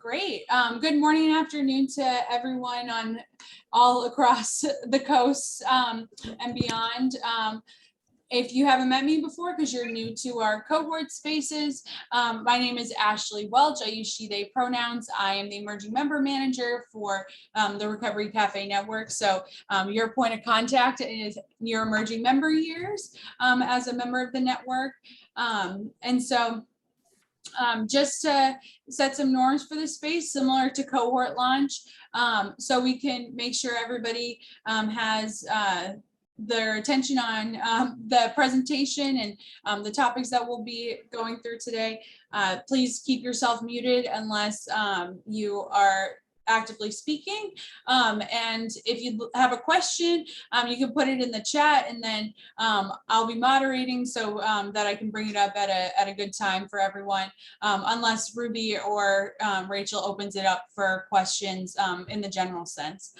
Great. Good morning and afternoon to everyone on all across the coast and beyond. If you haven't met me before, because you're new to our cohort spaces, my name is Ashley Welch. I use she, they pronouns. I am the emerging member manager for the Recovery Cafe Network. So your point of contact is your emerging member years as a member of the network. Just to set some norms for the space, similar to cohort launch, so we can make sure everybody has their attention on the presentation and the topics that we'll be going through today. Please keep yourself muted unless you are actively speaking. And if you have a question, you can put it in the chat, and then I'll be moderating so that I can bring it up at a good time for everyone, unless Ruby or Rachel opens it up for questions in the general sense.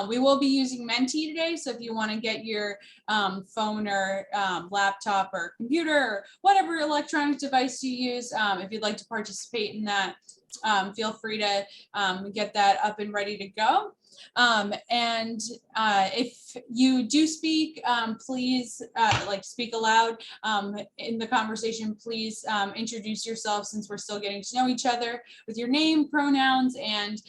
We will be using Menti today, so if you want to get your phone or laptop or computer or whatever electronic device you use, if you'd like to participate in that, feel free to get that up and ready to go. If you do speak, please speak aloud in the conversation. Please introduce yourself, since we're still getting to know each other, with your name, pronouns, and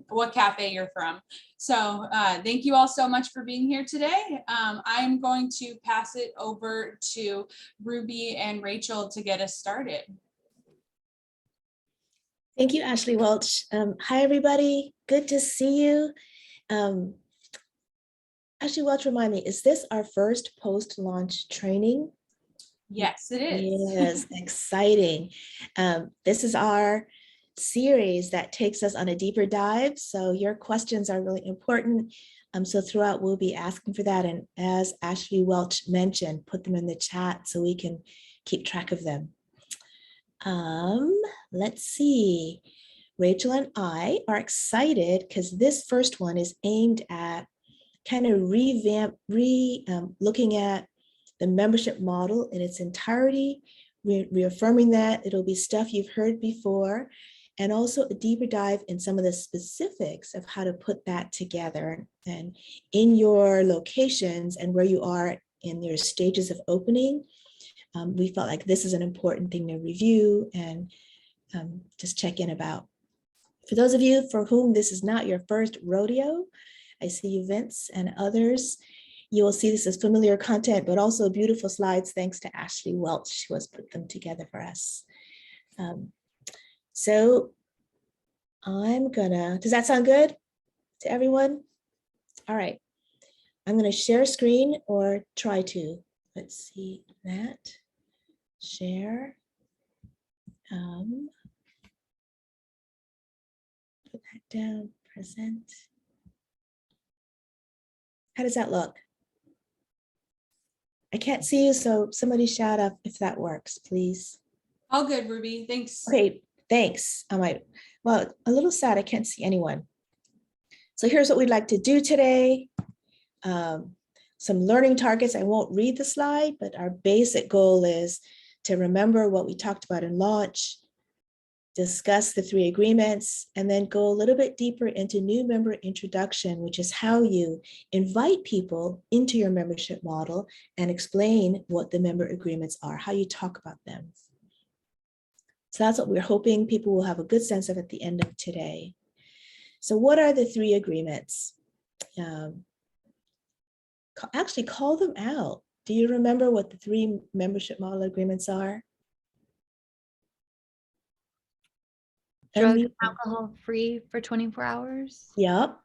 what cafe you're from. So thank you all so much for being here today. I'm going to pass it over to Ruby and Rachel to get us started. Thank you, Ashley Welch. Hi, everybody. Good to see you. Ashley Welch, remind me, is this our first post-launch training? Yes, it is. Yes, exciting. This is our series that takes us on a deeper dive. So your questions are really important. So throughout, we'll be asking for that. And as Ashley Welch mentioned, put them in the chat so we can keep track of them. Let's see. Rachel and I are excited because this first one is aimed at kind of looking at the membership model in its entirety, reaffirming that it'll be stuff you've heard before, and also a deeper dive in some of the specifics of how to put that together and in your locations and where you are in your stages of opening. We felt like this is an important thing to review and just check in about. For those of you for whom this is not your first rodeo, I see you, Vince, and others, you will see this as familiar content, but also beautiful slides thanks to Ashley Welch, who has put them together for us. So I'm gonna, does that sound good to everyone? All right, I'm gonna share screen or try to. Let's see that. Share. Put that down, present. How does that look? I can't see you, so somebody shout out if that works, please. All good, Ruby, thanks. Okay, thanks. Well, a little sad I can't see anyone. So here's what we'd like to do today. Some learning targets. I won't read the slide, but our basic goal is to remember what we talked about in launch, discuss the 3 agreements, and then go a little bit deeper into new member introduction, which is how you invite people into your membership model and explain what the member agreements are, how you talk about them. So that's what we're hoping people will have a good sense of at the end of today. So what are the 3 agreements? Actually, call them out. Do you remember what the 3 membership model agreements are? Drug and alcohol free for 24 hours. Yep.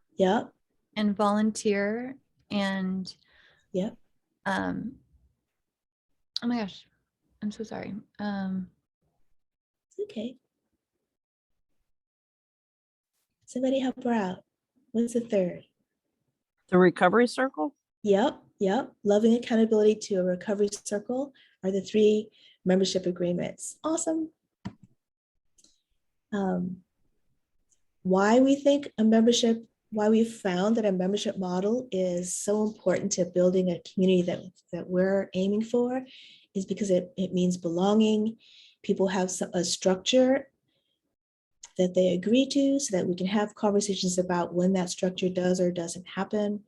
And volunteer and yep. Oh my gosh, I'm so sorry. It's okay. Somebody help her out. What's the 3rd? The recovery circle? Yep. Loving accountability to a recovery circle are the 3 membership agreements. Awesome. Why we found that a membership model is so important to building a community that we're aiming for is because it means belonging. People have a structure that they agree to so that we can have conversations about when that structure does or doesn't happen.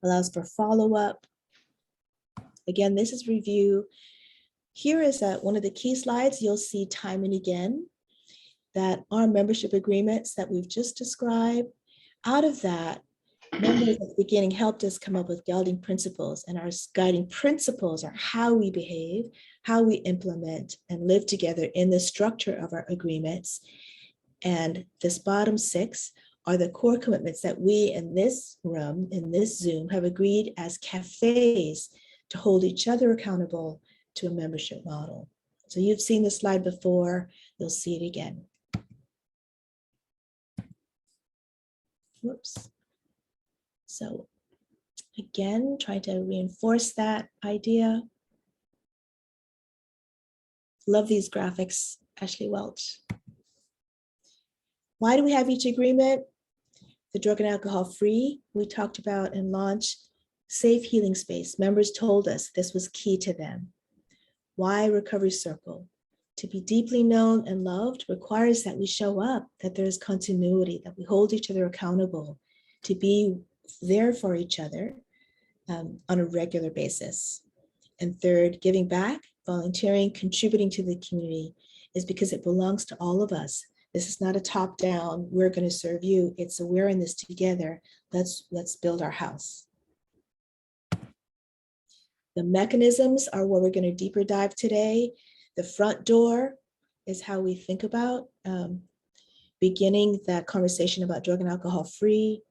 Allows for follow-up. Again, this is review. Here is one of the key slides you'll see time and again that our membership agreements that we've just described. Out of that, members at the beginning helped us come up with guiding principles, and our guiding principles are how we behave, how we implement and live together in the structure of our agreements. And this bottom 6 are the core commitments that we in this room, in this Zoom, have agreed as cafes to hold each other accountable to a membership model. So you've seen this slide before, you'll see it again. Whoops. So again, trying to reinforce that idea. Love these graphics, Ashley Welch. Why do we have each agreement? The drug and alcohol free, we talked about and launched. Safe healing space, members told us this was key to them. Why recovery circle? To be deeply known and loved requires that we show up, that there is continuity, that we hold each other accountable, to be there for each other on a regular basis. And third, giving back, volunteering, contributing to the community is because it belongs to all of us. This is not a top down, we're going to serve you. It's a we're in this together. Let's build our house. The mechanisms are where we're going to deeper dive today. The front door is how we think about beginning that conversation about drug and alcohol free.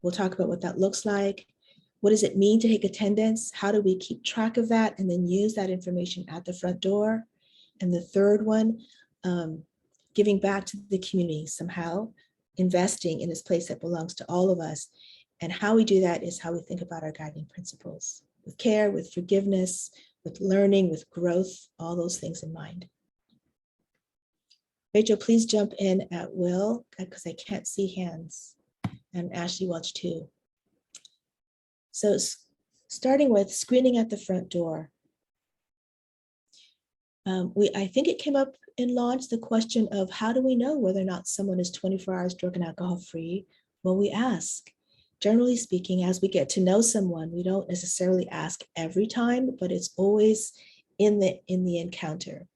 We'll talk about what that looks like. What does it mean to take attendance? How do we keep track of that and then use that information at the front door? And the third one, giving back to the community somehow, investing in this place that belongs to all of us. And how we do that is how we think about our guiding principles, with care, with forgiveness, with learning, with growth, all those things in mind. Rachel, please jump in at will, because I can't see hands, and Ashley Welch too. So starting with screening at the front door. I think it came up in launch, the question of how do we know whether or not someone is 24 hours drug and alcohol free? Well, we ask. Generally speaking, as we get to know someone, we don't necessarily ask every time, but it's always in the encounter.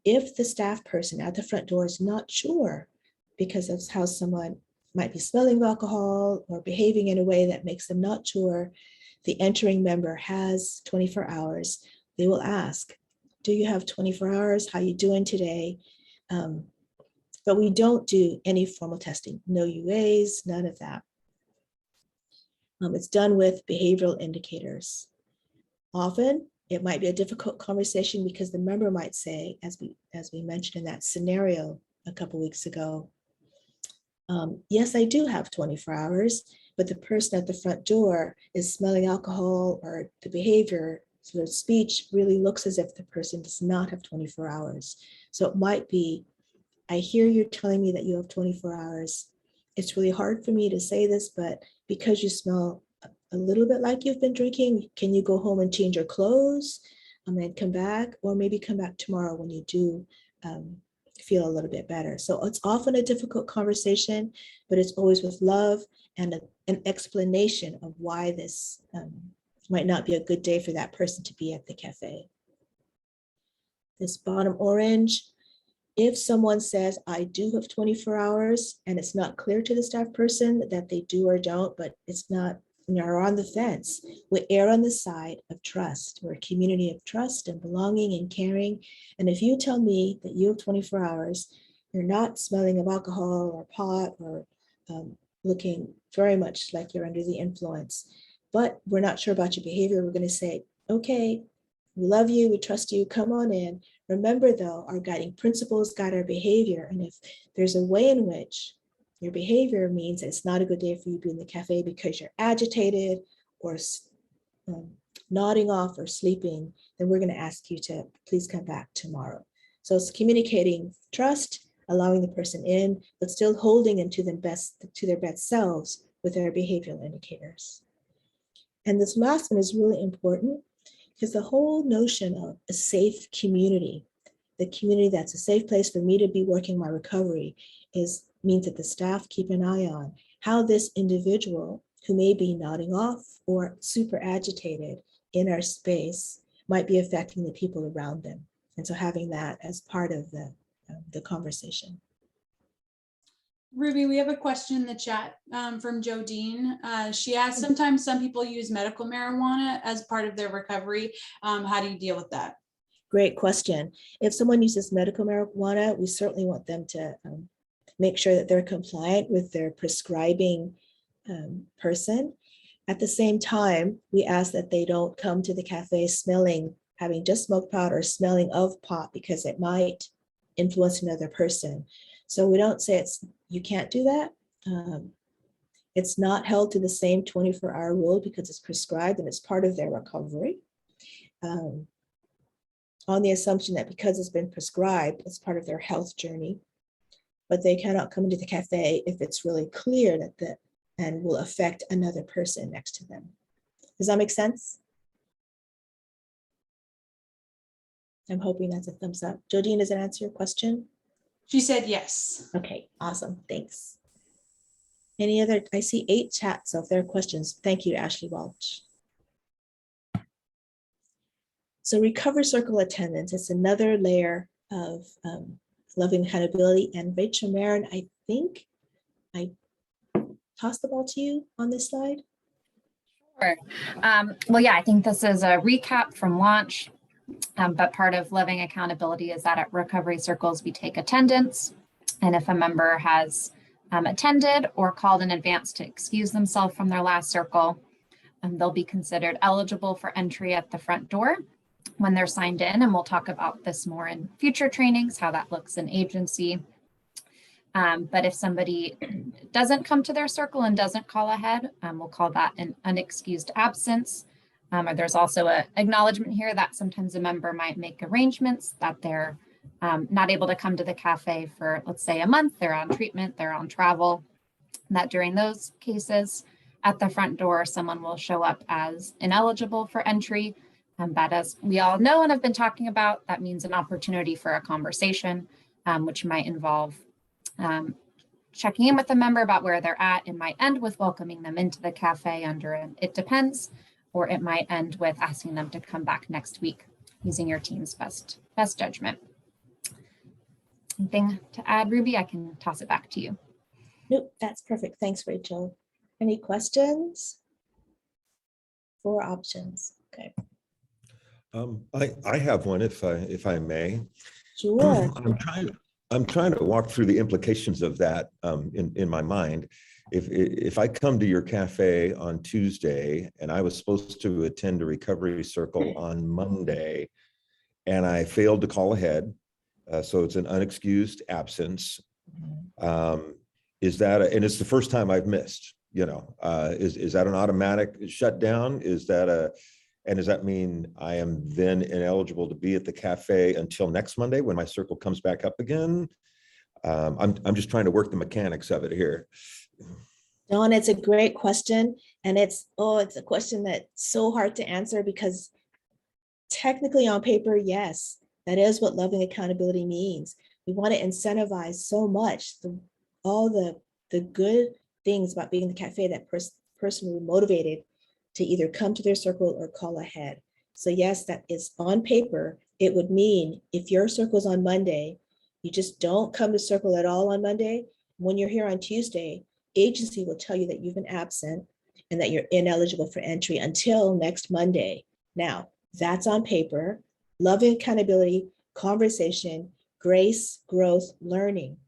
If the staff person at the front door is not sure because of how someone might be smelling of alcohol or behaving in a way that makes them not sure the entering member has 24 hours, they will ask, do you have 24 hours? How you doing today? But we don't do any formal testing, no UAs, none of that. It's done with behavioral indicators. Often it might be a difficult conversation because the member might say, as we mentioned in that scenario a couple weeks ago, yes, I do have 24 hours, but the person at the front door is smelling alcohol, or the behavior, sort of speech really looks as if the person does not have 24 hours. So it might be, I hear you're telling me that you have 24 hours. It's really hard for me to say this, but because you smell a little bit like you've been drinking, can you go home and change your clothes and then come back, or maybe come back tomorrow when you do feel a little bit better. So it's often a difficult conversation, but it's always with love and an explanation of why this might not be a good day for that person to be at the cafe. This bottom orange, if someone says, I do have 24 hours, and it's not clear to the staff person that they do or don't, but it's not, are on the fence, we err on the side of trust. We're a community of trust and belonging and caring. And if you tell me that you have 24 hours, you're not smelling of alcohol or pot or looking very much like you're under the influence, but we're not sure about your behavior, we're going to say, okay, we love you, we trust you, come on in. Remember though, our guiding principles guide our behavior. And if there's a way in which your behavior means that it's not a good day for you to be in the cafe because you're agitated or nodding off or sleeping, then we're going to ask you to please come back tomorrow. So it's communicating trust, allowing the person in, but still holding them to their best selves with their behavioral indicators. And this last one is really important because the whole notion of a safe community, the community that's a safe place for me to be working my recovery means that the staff keep an eye on how this individual who may be nodding off or super agitated in our space might be affecting the people around them. And so having that as part of the conversation. Ruby, we have a question in the chat from Jodine. She asked, sometimes some people use medical marijuana as part of their recovery. How do you deal with that? Great question. If someone uses medical marijuana, we certainly want them to make sure that they're compliant with their prescribing person. At the same time, we ask that they don't come to the cafe smelling, having just smoked pot or smelling of pot, because it might influence another person. So we don't say you can't do that. It's not held to the same 24-hour rule because it's prescribed and it's part of their recovery. On the assumption that because it's been prescribed, it's part of their health journey, but they cannot come into the cafe if it's really clear that and will affect another person next to them. Does that make sense? I'm hoping that's a thumbs up. Jodine, does that answer your question? She said yes. Okay, awesome, thanks. Any other, I see 8 chats, so if there are questions, thank you, Ashley Welch. So recovery circle attendance, it's another layer of loving accountability. And Rachel Marin, I think I tossed the ball to you on this slide. Sure. Well, yeah, I think this is a recap from launch, but part of loving accountability is that at recovery circles, we take attendance. And if a member has attended or called in advance to excuse themselves from their last circle, they'll be considered eligible for entry at the front door when they're signed in. And we'll talk about this more in future trainings, how that looks in agency. But if somebody doesn't come to their circle and doesn't call ahead, we'll call that an unexcused absence. Or there's also an acknowledgement here that sometimes a member might make arrangements that they're not able to come to the cafe for, let's say, a month, they're on treatment, they're on travel, that during those cases at the front door, someone will show up as ineligible for entry. But as we all know and have been talking about, that means an opportunity for a conversation, which might involve checking in with the member about where they're at. It might end with welcoming them into the cafe under an "it depends," or it might end with asking them to come back next week using your team's best judgment. Anything to add, Ruby? I can toss it back to you. Nope, that's perfect. Thanks, Rachel. Any questions? 4 options. Okay. I have one, if I may. Sure. I'm trying to walk through the implications of that in my mind. If I come to your cafe on Tuesday and I was supposed to attend a recovery circle on Monday, and I failed to call ahead, so it's an unexcused absence. Is that and it's the first time I've missed? Is that an automatic shutdown? And does that mean I am then ineligible to be at the cafe until next Monday when my circle comes back up again? I'm just trying to work the mechanics of it here. Dawn, it's a great question. And it's a question that's so hard to answer because technically on paper, yes, that is what loving accountability means. We want to incentivize so much, all the good things about being in the cafe that person will be motivated to either come to their circle or call ahead. So yes, that is on paper. It would mean if your circle is on Monday, you just don't come to circle at all on Monday. When you're here on Tuesday, agency will tell you that you've been absent and that you're ineligible for entry until next Monday. Now, that's on paper. Loving accountability, conversation, grace, growth, learning.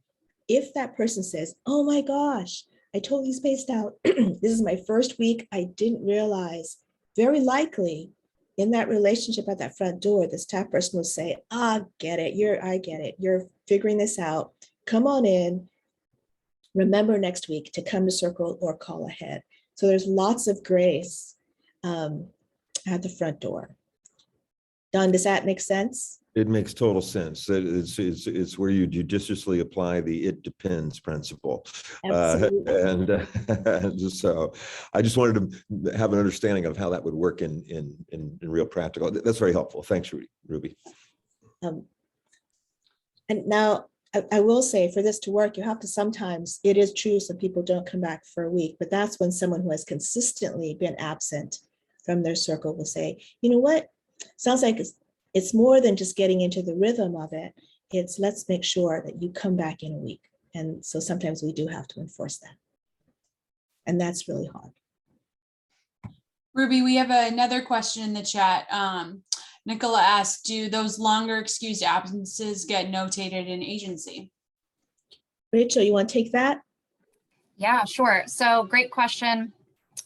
If that person says, oh my gosh, I totally spaced out. This is my first week. I didn't realize. Very likely in that relationship at that front door, the staff person will say, I get it. You're figuring this out. Come on in. Remember next week to come to circle or call ahead. So there's lots of grace at the front door. Don, does that make sense? It makes total sense. It's where you judiciously apply the "it depends" principle. And so I just wanted to have an understanding of how that would work in real practical. That's very helpful. Thanks, Ruby. And now I will say for this to work, you have to sometimes, it is true, some people don't come back for a week, but that's when someone who has consistently been absent from their circle will say, you know what, sounds like it's more than just getting into the rhythm of it. It's let's make sure that you come back in a week. And so sometimes we do have to enforce that. And that's really hard. Ruby, we have another question in the chat. Nicola asked, do those longer excused absences get notated in agency? Rachel, you want to take that? Yeah, sure. So great question.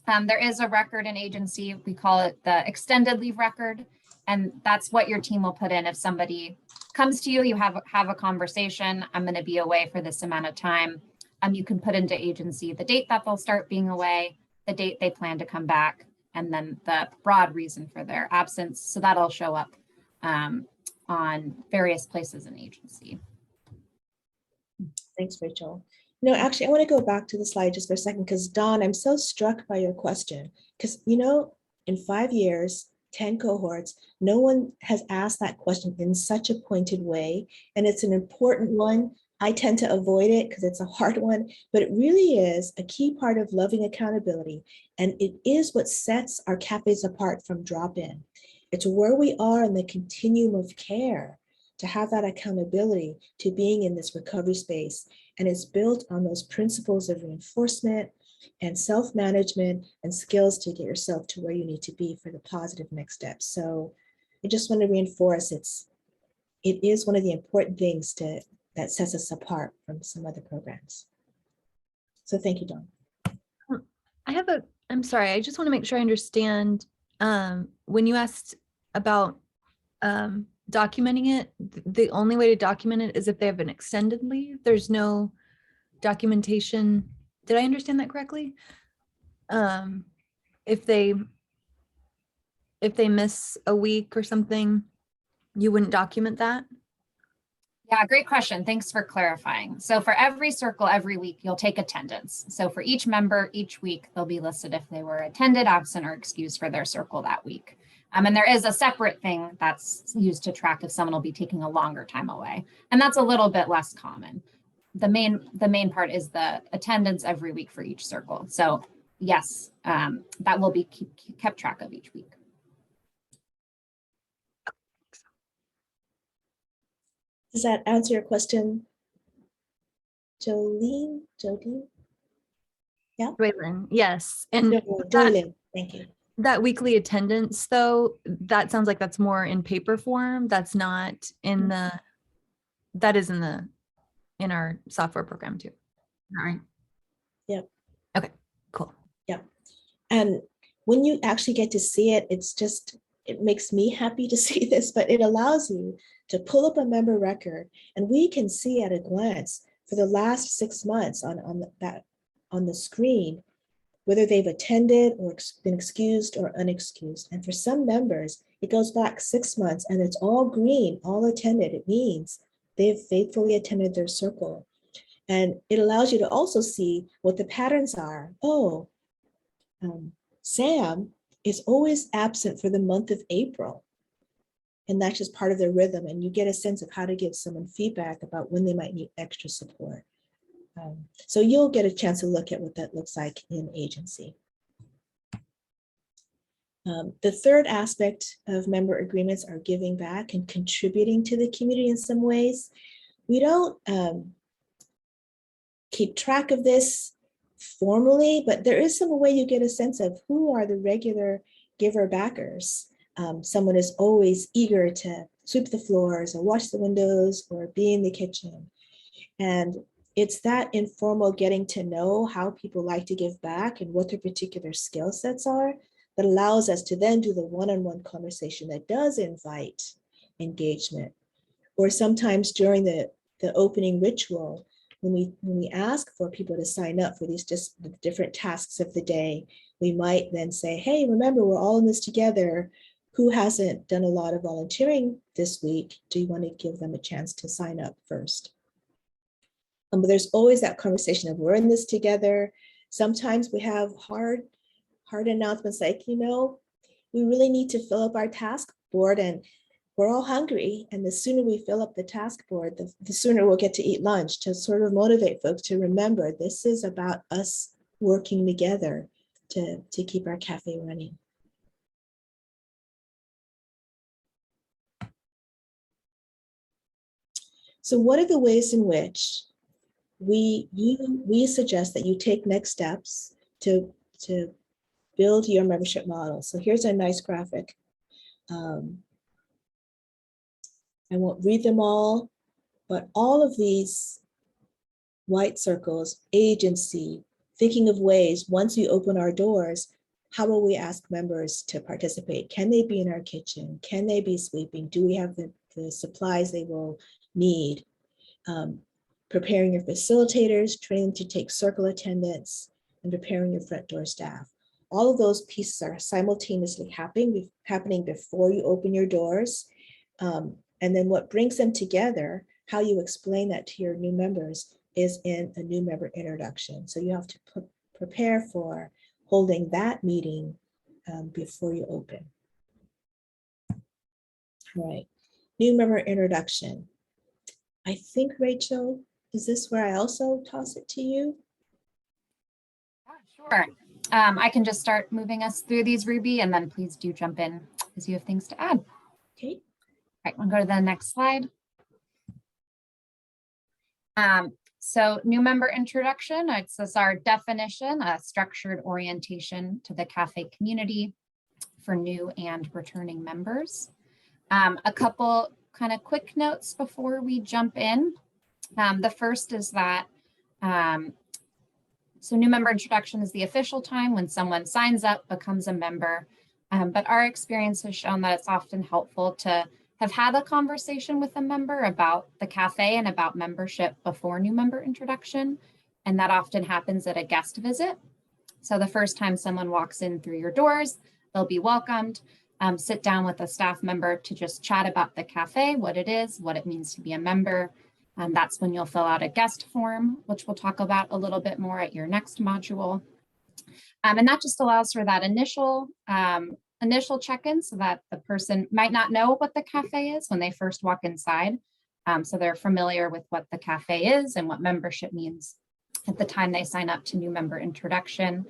There is a record in agency. We call it the extended leave record. And that's what your team will put in. If somebody comes to you, you have a conversation, I'm going to be away for this amount of time. You can put into agency the date that they'll start being away, the date they plan to come back, and then the broad reason for their absence. So that'll show up on various places in agency. Thanks, Rachel. No, actually, I want to go back to the slide just for a second, because Dawn, I'm so struck by your question, because, you know, in 5 years, 10 cohorts, no one has asked that question in such a pointed way. And it's an important one. I tend to avoid it because it's a hard one, but it really is a key part of loving accountability. And it is what sets our cafes apart from drop-in. It's where we are in the continuum of care to have that accountability to being in this recovery space. And it's built on those principles of reinforcement and self-management and skills to get yourself to where you need to be for the positive next steps. So I just want to reinforce it is one of the important things that sets us apart from some other programs. So thank you, Dawn. I'm sorry, I just want to make sure I understand. When you asked about documenting it, the only way to document it is if they have an extended leave. There's no documentation. Did I understand that correctly? If they miss a week or something, you wouldn't document that? Yeah, great question. Thanks for clarifying. So for every circle, every week, you'll take attendance. So for each member, each week, they'll be listed if they were attended, absent, or excused for their circle that week. And there is a separate thing that's used to track if someone will be taking a longer time away. And that's a little bit less common. The main part is the attendance every week for each circle. So yes, that will be kept track of each week. Does that answer your question, Jolene? Yeah? Raylan, yes. And Jolene, thank you. that weekly attendance, though, that sounds like that's more in paper form. That's not in that is in our software program too. All right. Yep. Okay, cool. Yep. And when you actually get to see it, it makes me happy to see this, but it allows you to pull up a member record, and we can see at a glance for the last 6 months on the screen, whether they've attended or been excused or unexcused. And for some members, it goes back 6 months and it's all green, all attended. It means they've faithfully attended their circle. And it allows you to also see what the patterns are. Oh, Sam is always absent for the month of April. And that's just part of their rhythm. And you get a sense of how to give someone feedback about when they might need extra support. So you'll get a chance to look at what that looks like in agency. The third aspect of member agreements are giving back and contributing to the community in some ways. We don't keep track of this formally, but there is some way you get a sense of who are the regular giver backers. Someone is always eager to sweep the floors or wash the windows or be in the kitchen. And it's that informal getting to know how people like to give back and what their particular skill sets are that allows us to then do the one-on-one conversation that does invite engagement. Or sometimes during the opening ritual, when we ask for people to sign up for these just the different tasks of the day, we might then say, hey, remember, we're all in this together. Who hasn't done a lot of volunteering this week? Do you want to give them a chance to sign up first? But there's always that conversation of we're in this together. Sometimes we have hard announcements like, we really need to fill up our task board, and we're all hungry, and the sooner we fill up the task board, the sooner we'll get to eat lunch, to sort of motivate folks to remember this is about us working together to keep our cafe running. So what are the ways in which we suggest that you take next steps to build your membership model? So here's a nice graphic. I won't read them all, but all of these white circles, agency, thinking of ways, once we open our doors, how will we ask members to participate? Can they be in our kitchen? Can they be sweeping? Do we have the supplies they will need? Preparing your facilitators, training to take circle attendance, and preparing your front door staff. All of those pieces are simultaneously happening before you open your doors. And then what brings them together, how you explain that to your new members, is in a new member introduction. So you have to prepare for holding that meeting before you open. All right, new member introduction. I think, Rachel, is this where I also toss it to you? Sure. I can just start moving us through these, Ruby, and then please do jump in as you have things to add. Okay. All right, we'll go to the next slide. So new member introduction, it's this our definition, a structured orientation to the cafe community for new and returning members. A couple kind of quick notes before we jump in. The first is that, so new member introduction is the official time when someone signs up, becomes a member, but our experience has shown that it's often helpful to have had a conversation with a member about the cafe and about membership before new member introduction. And that often happens at a guest visit. So the first time someone walks in through your doors, they'll be welcomed, sit down with a staff member to just chat about the cafe, what it is, what it means to be a member. That's when you'll fill out a guest form, which we'll talk about a little bit more at your next module. And that just allows for that initial check-in so that the person might not know what the cafe is when they first walk inside. So they're familiar with what the cafe is and what membership means at the time they sign up to new member introduction.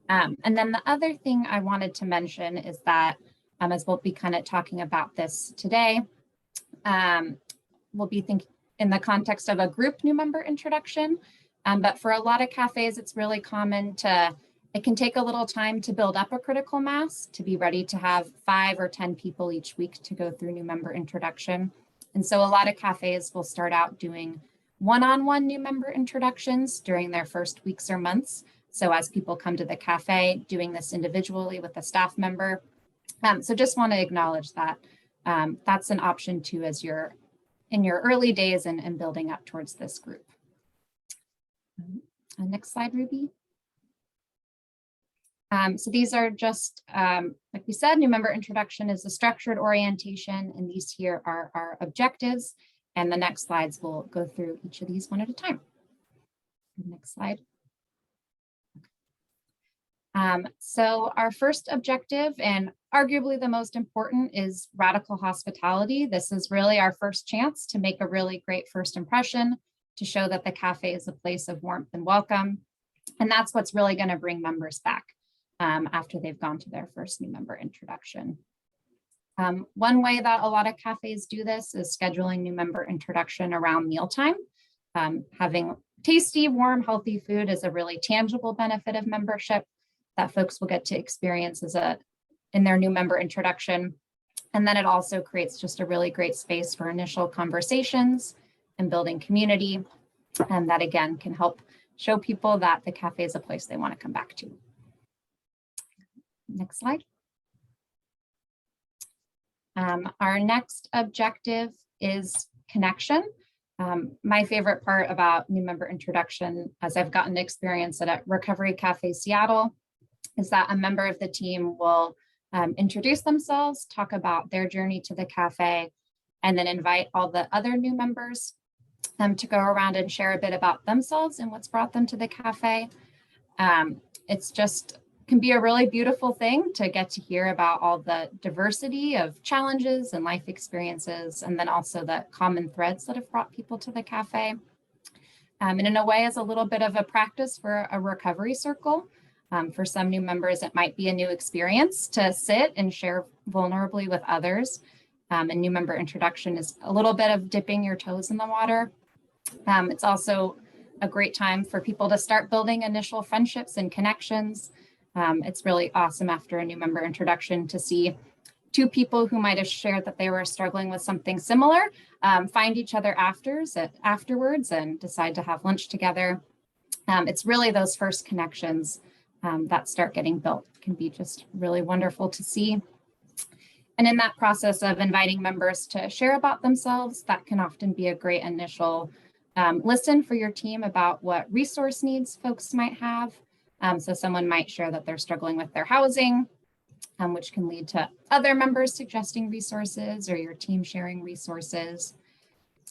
And then the other thing I wanted to mention is that, as we'll be kind of talking about this today, we'll be thinking in the context of a group new member introduction. But for a lot of cafes, it's really common it can take a little time to build up a critical mass to be ready to have 5 or 10 people each week to go through new member introduction. And so a lot of cafes will start out doing one-on-one new member introductions during their first weeks or months. So as people come to the cafe, doing this individually with a staff member. So just want to acknowledge that that's an option too as you're in your early days and building up towards this group. Next slide, Ruby. So these are just, like we said, new member introduction is a structured orientation, and these here are our objectives. And the next slides will go through each of these one at a time. Next slide. So our first objective, and arguably the most important, is radical hospitality. This is really our first chance to make a really great first impression, to show that the cafe is a place of warmth and welcome. And that's what's really going to bring members back after they've gone to their first new member introduction. One way that a lot of cafes do this is scheduling new member introduction around mealtime. Having tasty, warm, healthy food is a really tangible benefit of membership that folks will get to experience in their new member introduction. And then it also creates just a really great space for initial conversations and building community. And that again can help show people that the cafe is a place they want to come back to. Next slide. Our next objective is connection. My favorite part about new member introduction, as I've gotten to experience it at Recovery Cafe Seattle, is that a member of the team will introduce themselves, talk about their journey to the cafe, and then invite all the other new members to go around and share a bit about themselves and what's brought them to the cafe. It's just can be a really beautiful thing to get to hear about all the diversity of challenges and life experiences, and then also the common threads that have brought people to the cafe. And in a way, is a little bit of a practice for a recovery circle. For some new members, it might be a new experience to sit and share vulnerably with others. And new member introduction is a little bit of dipping your toes in the water. It's also a great time for people to start building initial friendships and connections. It's really awesome after a new member introduction to see two people who might have shared that they were struggling with something similar find each other afterwards and decide to have lunch together. It's really those first connections that start getting built. It can be just really wonderful to see. And in that process of inviting members to share about themselves, that can often be a great initial listen for your team about what resource needs folks might have. So someone might share that they're struggling with their housing, which can lead to other members suggesting resources or your team sharing resources.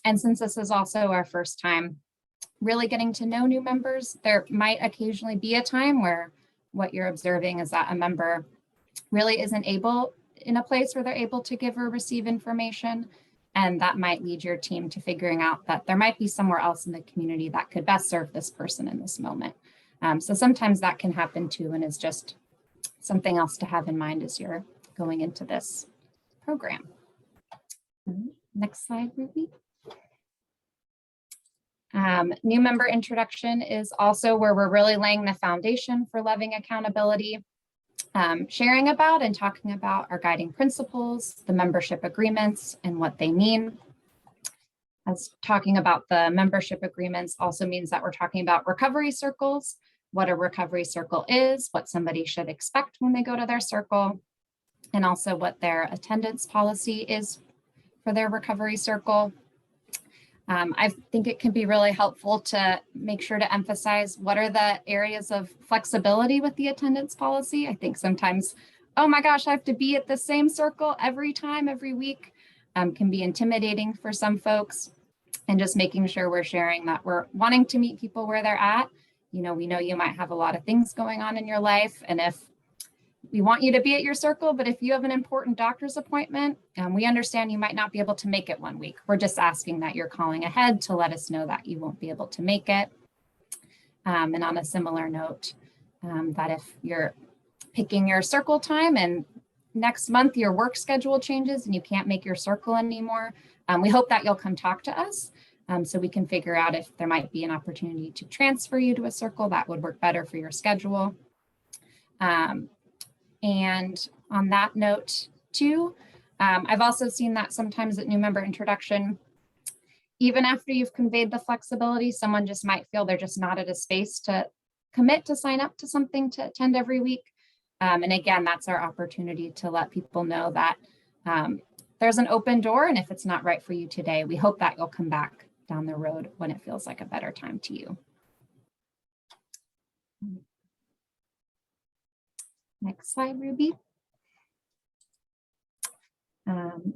And since this is also our first time really getting to know new members, there might occasionally be a time where what you're observing is that a member really isn't able in a place where they're able to give or receive information. And that might lead your team to figuring out that there might be somewhere else in the community that could best serve this person in this moment. So sometimes that can happen too, and is just something else to have in mind as you're going into this program. Next slide, Ruby. New member introduction is also where we're really laying the foundation for loving accountability, sharing about and talking about our guiding principles, the membership agreements and what they mean. As talking about the membership agreements also means that we're talking about recovery circles, what a recovery circle is, what somebody should expect when they go to their circle, and also what their attendance policy is for their recovery circle. I think it can be really helpful to make sure to emphasize what are the areas of flexibility with the attendance policy. I think sometimes, oh my gosh, I have to be at the same circle every time, every week, can be intimidating for some folks. And just making sure we're sharing that we're wanting to meet people where they're at. You know, we know you might have a lot of things going on in your life. And if we want you to be at your circle, but if you have an important doctor's appointment, we understand you might not be able to make it one week. We're just asking that you're calling ahead to let us know that you won't be able to make it. And on a similar note, that if you're picking your circle time and next month your work schedule changes and you can't make your circle anymore, we hope that you'll come talk to us so we can figure out if there might be an opportunity to transfer you to a circle that would work better for your schedule. And on that note too, I've also seen that sometimes at new member introduction, even after you've conveyed the flexibility, someone just might feel they're just not at a space to commit to sign up to something to attend every week. And again, that's our opportunity to let people know that there's an open door, and if it's not right for you today, we hope that you'll come back down the road when it feels like a better time to you. Next slide, Ruby.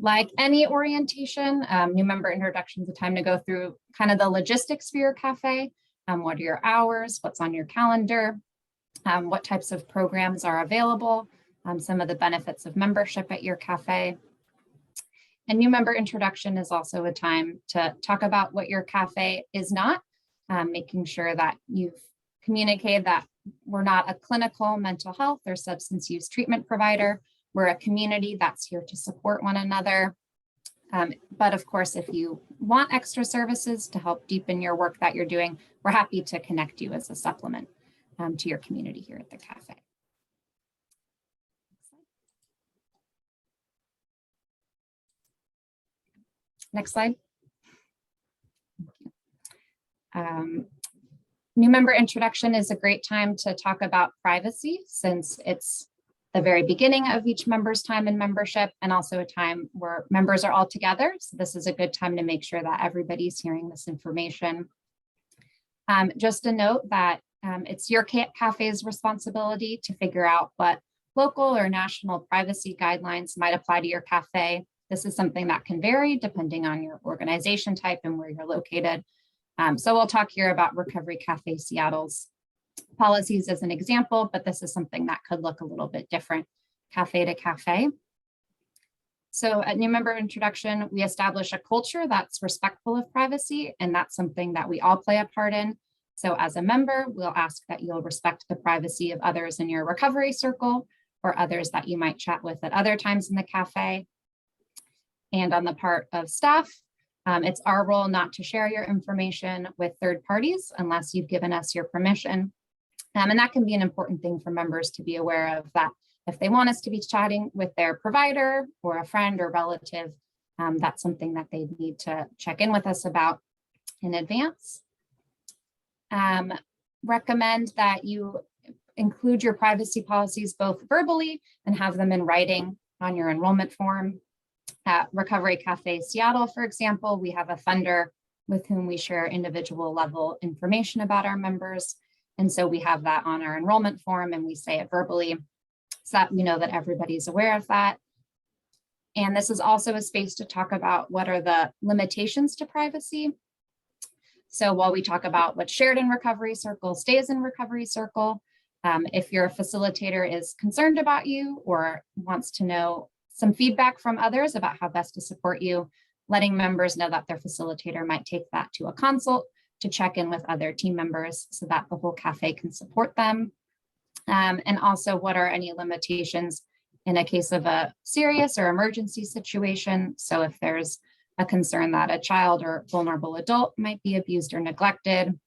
Like any orientation, new member introduction is a time to go through kind of the logistics for your cafe. What are your hours? What's on your calendar? What types of programs are available? Some of the benefits of membership at your cafe. And new member introduction is also a time to talk about what your cafe is not, making sure that you've communicated that we're not a clinical mental health or substance use treatment provider. We're a community that's here to support one another. But of course, if you want extra services to help deepen your work that you're doing, we're happy to connect you as a supplement to your community here at the cafe. Next slide. New member introduction is a great time to talk about privacy, since it's the very beginning of each member's time in membership, and also a time where members are all together. So this is a good time to make sure that everybody's hearing this information. Just a note that it's your cafe's responsibility to figure out what local or national privacy guidelines might apply to your cafe. This is something that can vary depending on your organization type and where you're located. So we'll talk here about Recovery Cafe Seattle's policies as an example, but this is something that could look a little bit different cafe to cafe. So at new member introduction, we establish a culture that's respectful of privacy, and that's something that we all play a part in. So as a member, we'll ask that you'll respect the privacy of others in your recovery circle or others that you might chat with at other times in the cafe. And on the part of staff, it's our role not to share your information with third parties unless you've given us your permission. And that can be an important thing for members to be aware of, that if they want us to be chatting with their provider or a friend or relative, that's something that they need to check in with us about in advance. Recommend that you include your privacy policies both verbally and have them in writing on your enrollment form. At Recovery Cafe Seattle, for example, we have a funder with whom we share individual level information about our members. And so we have that on our enrollment form and we say it verbally so that we know that everybody's aware of that. And this is also a space to talk about what are the limitations to privacy. So while we talk about what's shared in Recovery Circle stays in Recovery Circle, if your facilitator is concerned about you or wants to know some feedback from others about how best to support you, letting members know that their facilitator might take that to a consult to check in with other team members so that the whole cafe can support them. And also, what are any limitations in a case of a serious or emergency situation? So if there's a concern that a child or vulnerable adult might be abused or neglected,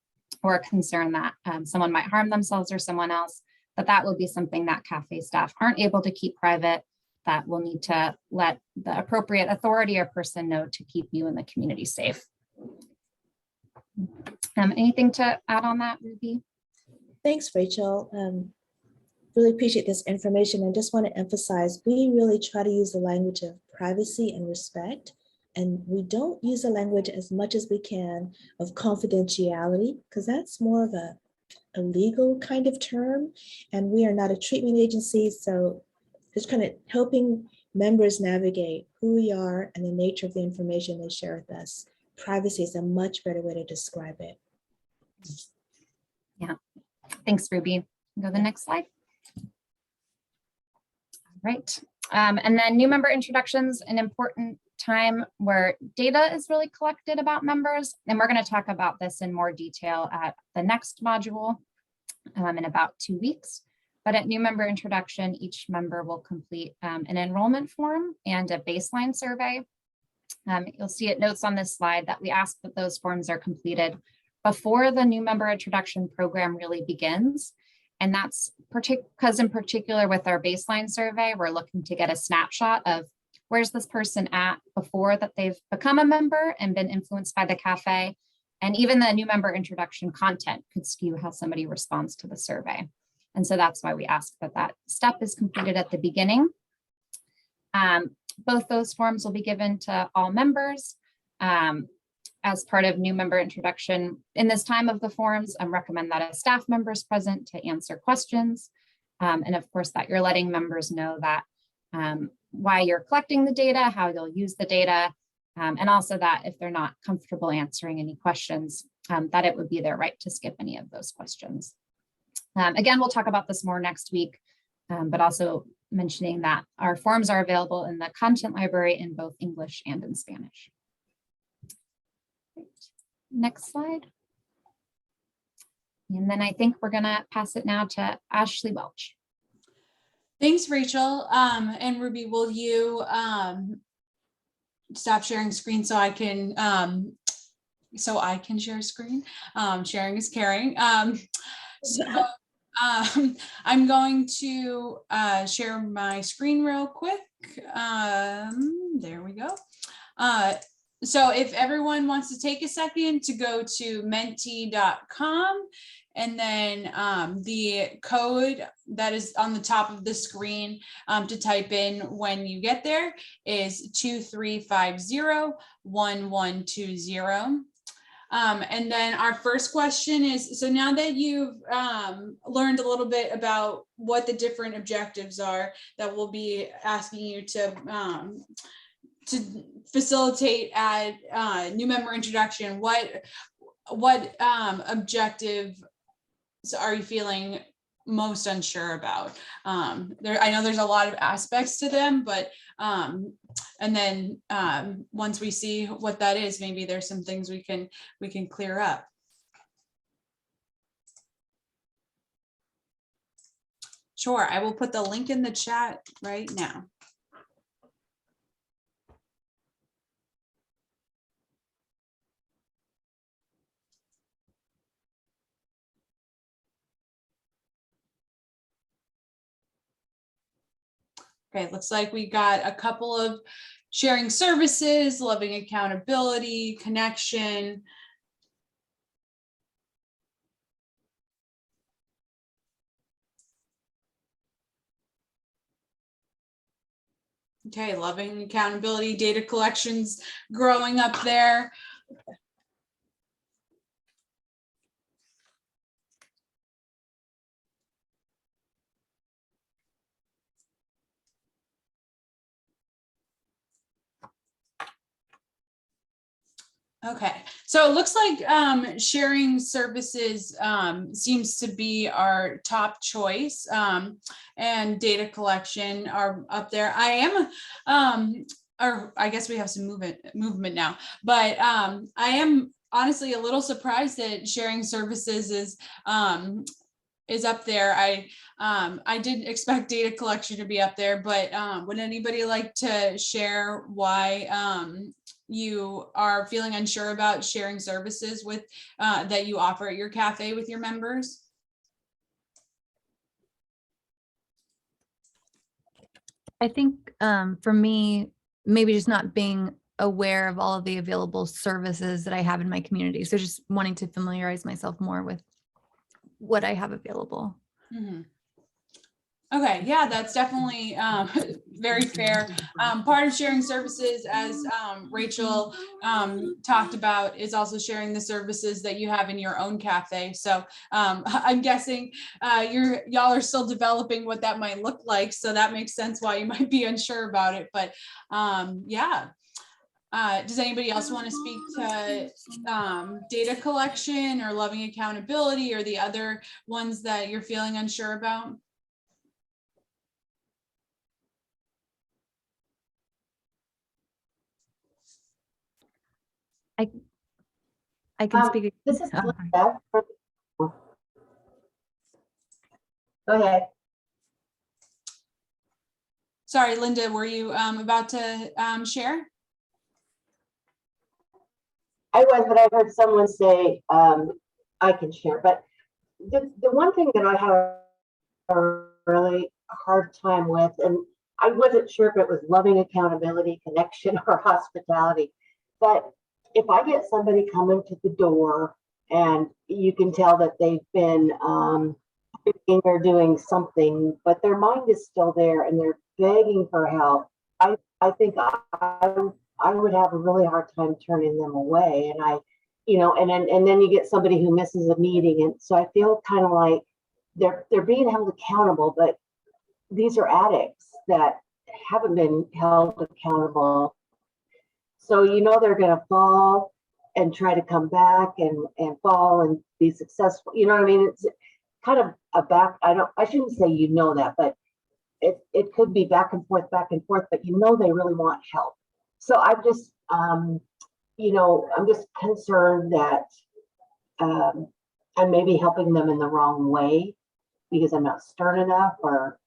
or a concern that someone might harm themselves or someone else, that will be something that cafe staff aren't able to keep private, that we'll need to let the appropriate authority or person know to keep you and the community safe. Anything to add on that, Ruby? Thanks, Rachel. Really appreciate this information and just want to emphasize, we really try to use the language of privacy and respect. And we don't use the language as much as we can of confidentiality, because that's more of a legal kind of term. And we are not a treatment agency. So just kind of helping members navigate who we are and the nature of the information they share with us. Privacy is a much better way to describe it. Yeah, thanks, Ruby. Go to the next slide. All right, and then new member introductions, an important time where data is really collected about members. And we're going to talk about this in more detail at the next module in about 2 weeks. But at new member introduction, each member will complete an enrollment form and a baseline survey. You'll see it notes on this slide that we ask that those forms are completed before the new member introduction program really begins. And that's because in particular with our baseline survey, we're looking to get a snapshot of where's this person at before that they've become a member and been influenced by the cafe. And even the new member introduction content could skew how somebody responds to the survey. And so that's why we ask that that step is completed at the beginning. Both those forms will be given to all members as part of new member introduction. In this time of the forms, I recommend that a staff member is present to answer questions. And of course, that you're letting members know that why you're collecting the data, how you'll use the data, and also that if they're not comfortable answering any questions, that it would be their right to skip any of those questions. Again, we'll talk about this more next week, but also mentioning that our forms are available in the content library in both English and in Spanish. Great. Next slide. And then I think we're gonna pass it now to Ashley Welch. Thanks, Rachel. And Ruby, will you stop sharing screen so I can share screen? Sharing is caring. So I'm going to share my screen real quick. There we go. So if everyone wants to take a second to go to menti.com, and then the code that is on the top of the screen to type in when you get there is 2350-1120. And then our first question is, so now that you've learned a little bit about what the different objectives are that we'll be asking you to facilitate at new member introduction, what objective are you feeling most unsure about? I know there's a lot of aspects to them, but and then once we see what that is, maybe there's some things we can clear up. Sure, I will put the link in the chat right now. Okay, looks like we got a couple of sharing services, loving accountability, connection. Okay, loving accountability, data collections growing up there. Okay, so it looks like sharing services seems to be our top choice, and data collection are up there. I am, or I guess we have some movement now, but I am honestly a little surprised that sharing services is up there. I didn't expect data collection to be up there, but would anybody like to share why you are feeling unsure about sharing services with that you offer at your cafe with your members? I think for me, maybe just not being aware of all of the available services that I have in my community. So just wanting to familiarize myself more with what I have available. Mm-hmm. Okay, yeah, that's definitely very fair. Part of sharing services, as Rachel talked about, is also sharing the services that you have in your own cafe. So I'm guessing y'all are still developing what that might look like. So that makes sense why you might be unsure about it. But yeah. Does anybody else want to speak to data collection or loving accountability or the other ones that you're feeling unsure about? I can speak. This is Oh, Linda. Go ahead. Sorry, Linda, were you about to share? I was, but I heard someone say I can share. But the one thing that I have a really hard time with, and I wasn't sure if it was loving accountability, connection, or hospitality, but if I get somebody coming to the door and you can tell that they've been or doing something, but their mind is still there and they're begging for help, I think I would have a really hard time turning them away. And and then you get somebody who misses a meeting, and so I feel kind of like they're being held accountable, but these are addicts that haven't been held accountable. So they're going to fall and try to come back and fall and be successful. You know what I mean? It's kind of a back. I shouldn't say that, but it could be back and forth, but they really want help. So I'm just I'm just concerned that I'm maybe helping them in the wrong way because I'm not stern enough, or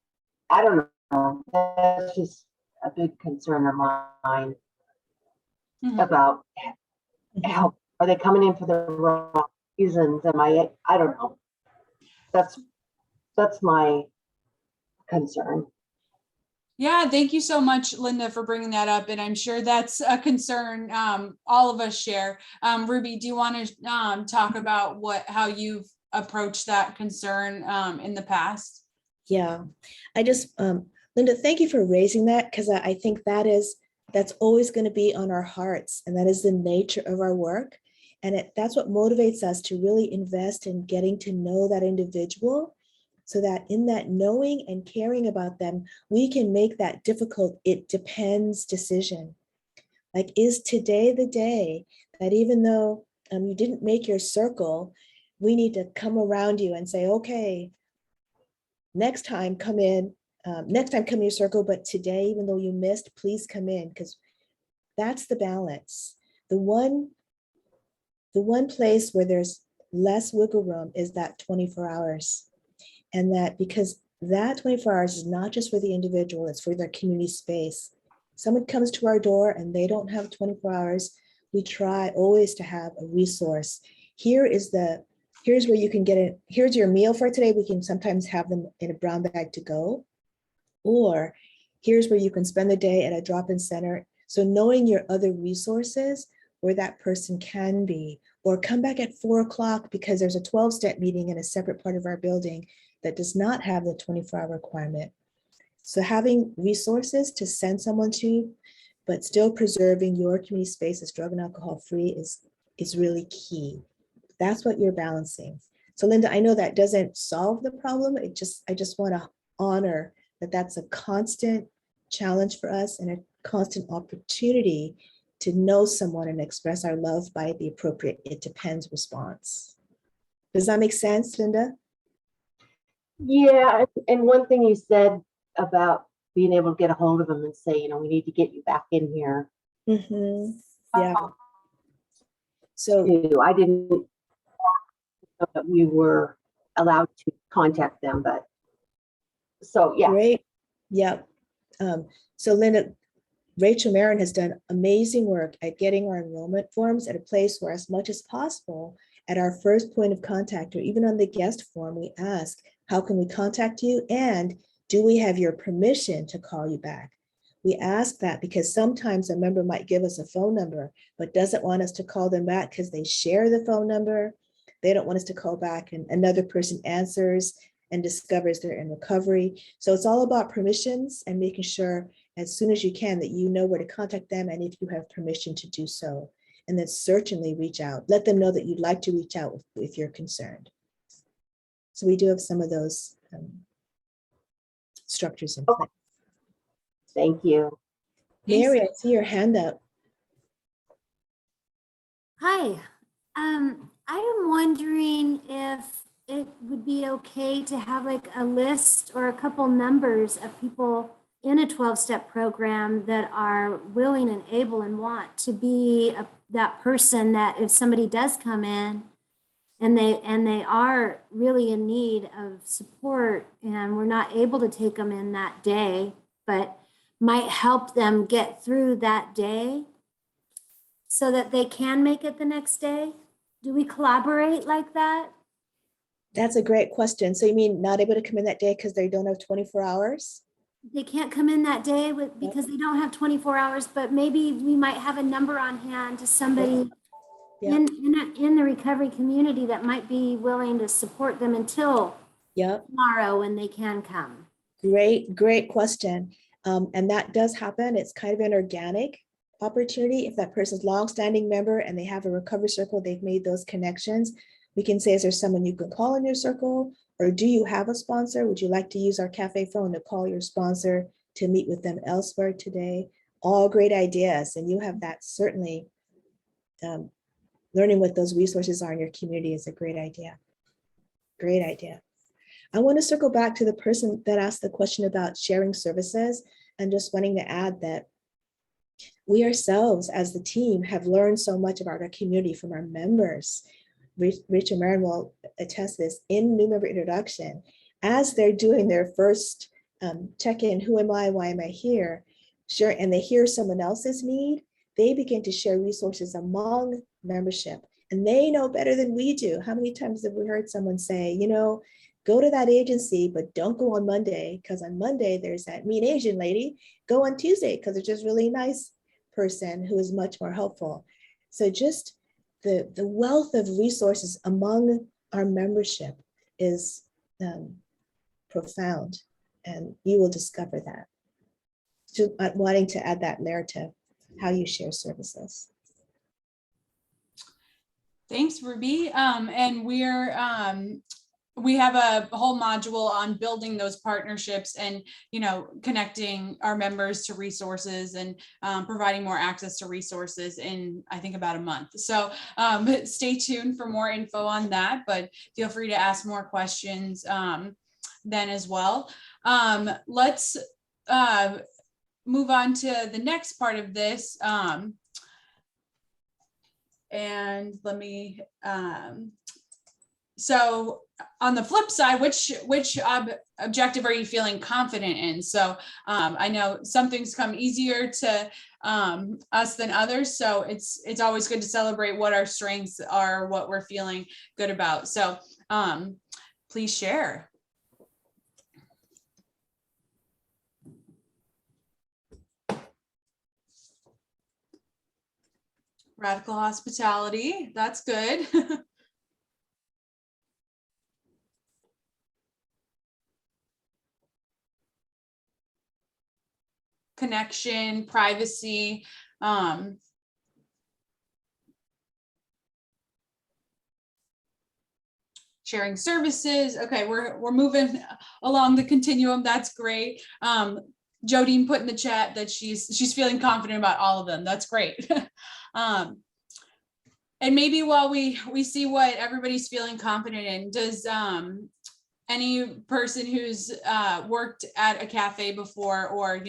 I don't know. That's just a big concern of mine. Mm-hmm. About help. Are they coming in for the wrong reasons? I don't know. That's my concern. Yeah, thank you so much, Linda, for bringing that up. And I'm sure that's a concern all of us share. Ruby, do you want to talk about how you've approached that concern in the past? Yeah, I just, Linda, thank you for raising that, because I think that's always going to be on our hearts, and that is the nature of our work. And that's what motivates us to really invest in getting to know that individual, so that in that knowing and caring about them, we can make that difficult "it depends" decision. Like, is today the day that even though you didn't make your circle, we need to come around you and say, okay, next time come in, next time come in your circle, but today, even though you missed, please come in, because that's the balance. The one place where there's less wiggle room is that 24 hours. And that, because that 24 hours is not just for the individual, it's for their community space. Someone comes to our door and they don't have 24 hours, we try always to have a resource. Here's where you can get it. Here's your meal for today. We can sometimes have them in a brown bag to go. Or here's where you can spend the day at a drop-in center. So knowing your other resources where that person can be, or come back at 4 o'clock because there's a 12-step meeting in a separate part of our building that does not have the 24-hour requirement. So having resources to send someone to, but still preserving your community space as drug and alcohol free is really key. That's what you're balancing. So Linda, I know that doesn't solve the problem. I just want to honor that that's a constant challenge for us and a constant opportunity to know someone and express our love by the appropriate "it depends" response. Does that make sense, Linda? Yeah, and one thing you said about being able to get a hold of them and say, we need to get you back in here. Yeah. So Too. I didn't know that we were allowed to contact them, but so yeah. great. Yep. So Linda, Rachel Marin has done amazing work at getting our enrollment forms at a place where, as much as possible, at our first point of contact or even on the guest form, we ask, how can we contact you? And do we have your permission to call you back? We ask that because sometimes a member might give us a phone number, but doesn't want us to call them back because they share the phone number. They don't want us to call back and another person answers and discovers they're in recovery. So it's all about permissions and making sure as soon as you can that you know where to contact them and if you have permission to do so. And then certainly reach out. Let them know that you'd like to reach out if you're concerned. So we do have some of those structures in place. Thank you. Mary, I see your hand up. Hi, I am wondering if it would be okay to have like a list or a couple numbers of people in a 12-step program that are willing and able and want to be that person that if somebody does come in and they are really in need of support and we're not able to take them in that day, but might help them get through that day so that they can make it the next day? Do we collaborate like that? That's a great question. So you mean not able to come in that day because they don't have 24 hours? They can't come in that day because they don't have 24 hours, but maybe we might have a number on hand to somebody Yeah. in the recovery community that might be willing to support them until Yep. tomorrow when they can come. Great question. And that does happen. It's kind of an organic opportunity. If that person's longstanding member and they have a recovery circle, they've made those connections. We can say, is there someone you can call in your circle? Or do you have a sponsor? Would you like to use our cafe phone to call your sponsor to meet with them elsewhere today? All great ideas. And you have that certainly. Learning what those resources are in your community is a great idea. Great idea. I want to circle back to the person that asked the question about sharing services and just wanting to add that we ourselves as the team have learned so much about our community from our members. Rachel Marin will attest this in new member introduction. As they're doing their first check-in, who am I, why am I here? Sure, and they hear someone else's need, they begin to share resources among membership. And they know better than we do. How many times have we heard someone say, go to that agency, but don't go on Monday, because on Monday there's that mean Asian lady. Go on Tuesday, because it's just really nice person who is much more helpful. So just the wealth of resources among our membership is profound, and you will discover that. Just wanting to add that narrative, how you share services. Thanks, Ruby. And we're we have a whole module on building those partnerships and, connecting our members to resources and providing more access to resources in, I think, about a month. So stay tuned for more info on that, but feel free to ask more questions then as well. Let's move on to the next part of this. And let me, so on the flip side, which objective are you feeling confident in? So I know some things come easier to us than others. So it's always good to celebrate what our strengths are, what we're feeling good about. So please share. Radical hospitality, that's good. Connection, privacy, sharing services. Okay, we're moving along the continuum. That's great. Jodine put in the chat that she's feeling confident about all of them. That's great. And maybe while we see what everybody's feeling confident in, does any person who's worked at a cafe before, or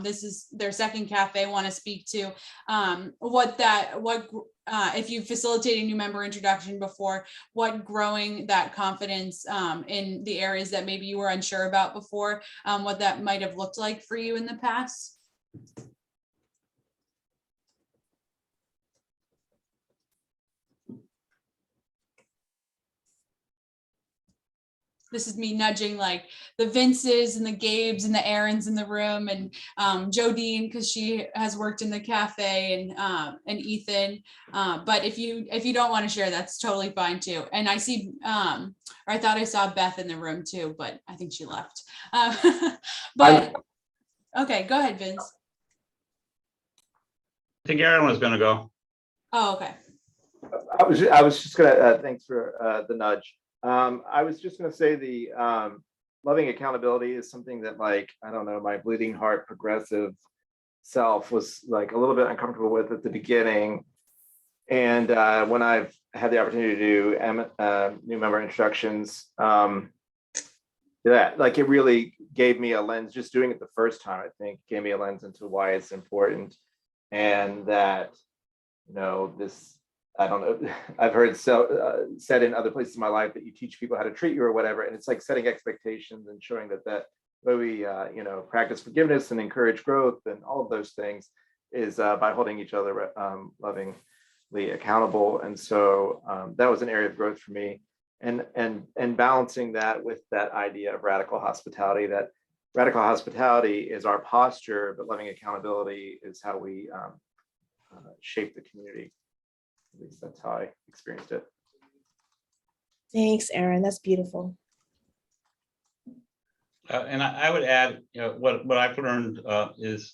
this is their second cafe, want to speak to if you facilitated new member introduction before, what growing that confidence in the areas that maybe you were unsure about before, what that might have looked like for you in the past? This is me nudging like the Vinces and the Gabes and the Aarons in the room, and Jodine, because she has worked in the cafe, and Ethan. But if you don't want to share, that's totally fine too. And I see, or I thought I saw Beth in the room too, but I think she left. But okay, go ahead, Vince. I think Aaron was going to go. Oh, okay. I was just gonna thanks for the nudge. I was just gonna say the loving accountability is something that, like, I don't know, my bleeding heart progressive self was like a little bit uncomfortable with at the beginning. And when I've had the opportunity to do new member introductions, like it really gave me a lens. Just doing it the first time, I think, gave me a lens into why it's important, and that this. I don't know. I've heard said in other places in my life that you teach people how to treat you or whatever, and it's like setting expectations and showing that way we practice forgiveness and encourage growth and all of those things is by holding each other lovingly accountable. And so that was an area of growth for me, and balancing that with that idea of radical hospitality. That radical hospitality is our posture, but loving accountability is how we shape the community. At least that's how I experienced it. Thanks, Aaron. That's beautiful. And I would add, what I've learned is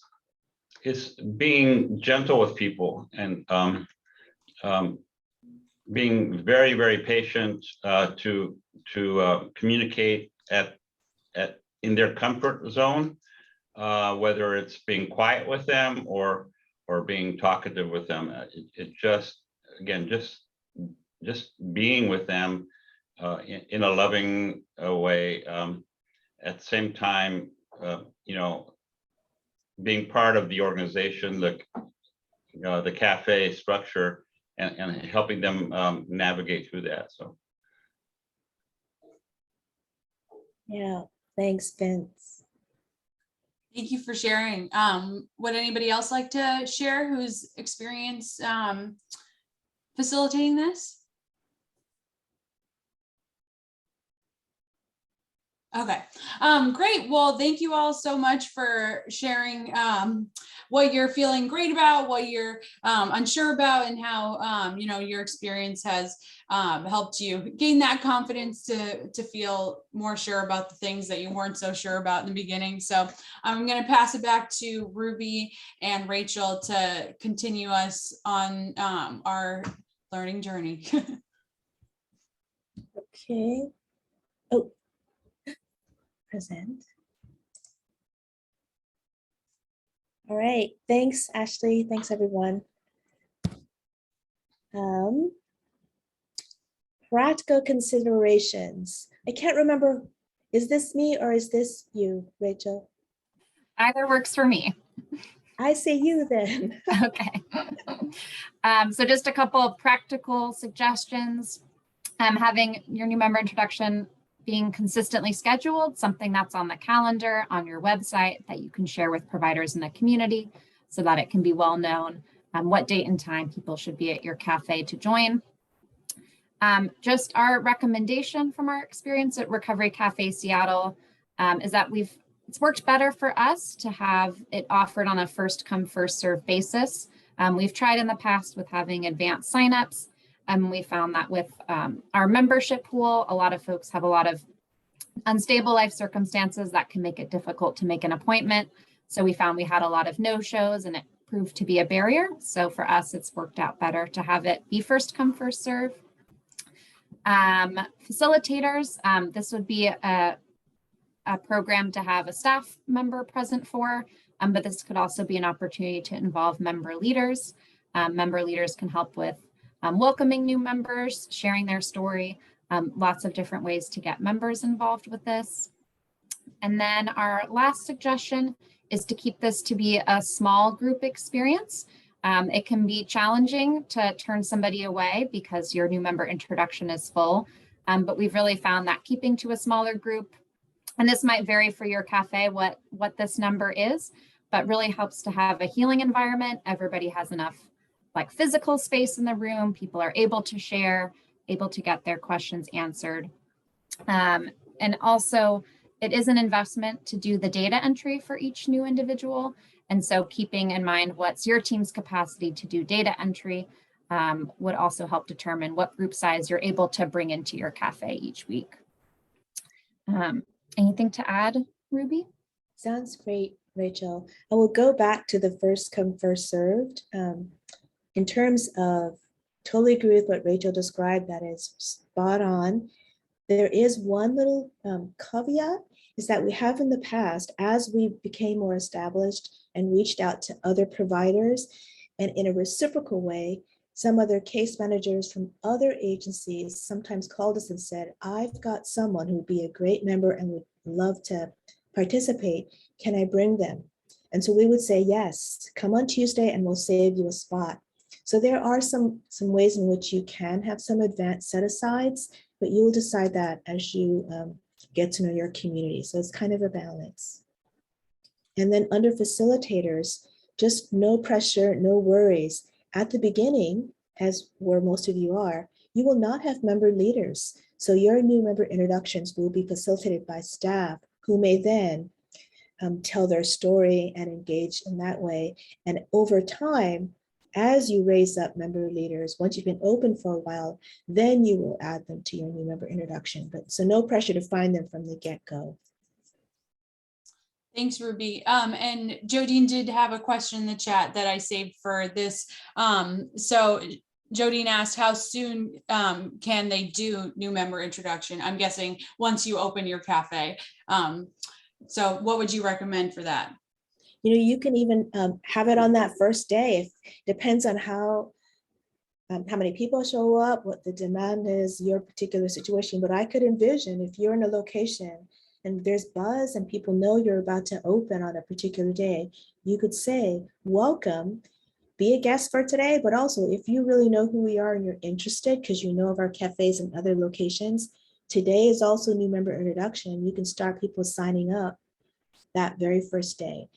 being gentle with people, and being very, very patient to communicate in their comfort zone, whether it's being quiet with them or being talkative with them. It just, again, just being with them in a loving way. At the same time, being part of the organization, the cafe structure, and helping them navigate through that. So. Yeah, thanks, Vince. Thank you for sharing. Would anybody else like to share who's experienced facilitating this? Okay, great. Well, thank you all so much for sharing what you're feeling great about, what you're unsure about, and how your experience has helped you gain that confidence to feel more sure about the things that you weren't so sure about in the beginning. So I'm going to pass it back to Ruby and Rachel to continue us on our learning journey. Okay. Oh, present. All right, thanks, Ashley. Thanks, everyone. Practical considerations. I can't remember, is this me or is this you, Rachel? Either works for me. I say you then. Okay. So just a couple of practical suggestions. Having your new member introduction being consistently scheduled, something that's on the calendar, on your website that you can share with providers in the community so that it can be well known what date and time people should be at your cafe to join. Just our recommendation from our experience at Recovery Cafe Seattle is that it's worked better for us to have it offered on a first come, first serve basis. We've tried in the past with having advanced signups, and we found that with our membership pool, a lot of folks have a lot of unstable life circumstances that can make it difficult to make an appointment. So we found we had a lot of no-shows, and it proved to be a barrier. So for us, it's worked out better to have it be first come, first serve. Facilitators, this would be a program to have a staff member present for, but this could also be an opportunity to involve member leaders. Member leaders can help with welcoming new members, sharing their story, lots of different ways to get members involved with this. And then our last suggestion is to keep this to be a small group experience. It can be challenging to turn somebody away because your new member introduction is full, but we've really found that keeping to a smaller group, and this might vary for your cafe what this number is, but really helps to have a healing environment. Everybody has enough like physical space in the room. People are able to share, able to get their questions answered. And also it is an investment to do the data entry for each new individual. And so keeping in mind what's your team's capacity to do data entry would also help determine what group size you're able to bring into your cafe each week. Anything to add, Ruby? Sounds great, Rachel. I will go back to the first come, first served. In terms of, totally agree with what Rachel described, that is spot on. There is one little caveat, is that we have in the past, as we became more established and reached out to other providers, and in a reciprocal way, some other case managers from other agencies sometimes called us and said, I've got someone who would be a great member and would love to participate. Can I bring them? And so we would say, yes, come on Tuesday and we'll save you a spot. So there are some ways in which you can have some advanced set-asides, but you will decide that as you get to know your community. So it's kind of a balance. And then under facilitators, just no pressure, no worries. At the beginning, as where most of you are, you will not have member leaders. So your new member introductions will be facilitated by staff who may then tell their story and engage in that way. And over time, as you raise up member leaders, once you've been open for a while, then you will add them to your new member introduction. But so no pressure to find them from the get-go. Thanks, Ruby. And Jodine did have a question in the chat that I saved for this. So Jodine asked, how soon can they do new member introduction? I'm guessing once you open your cafe. So what would you recommend for that? You know, you can even have it on that first day. It depends on how many people show up, what the demand is, your particular situation. But I could envision if you're in a location and there's buzz and people know you're about to open on a particular day, you could say, welcome, be a guest for today, but also if you really know who we are and you're interested because you know of our cafes and other locations, today is also new member introduction. You can start people signing up that very first day.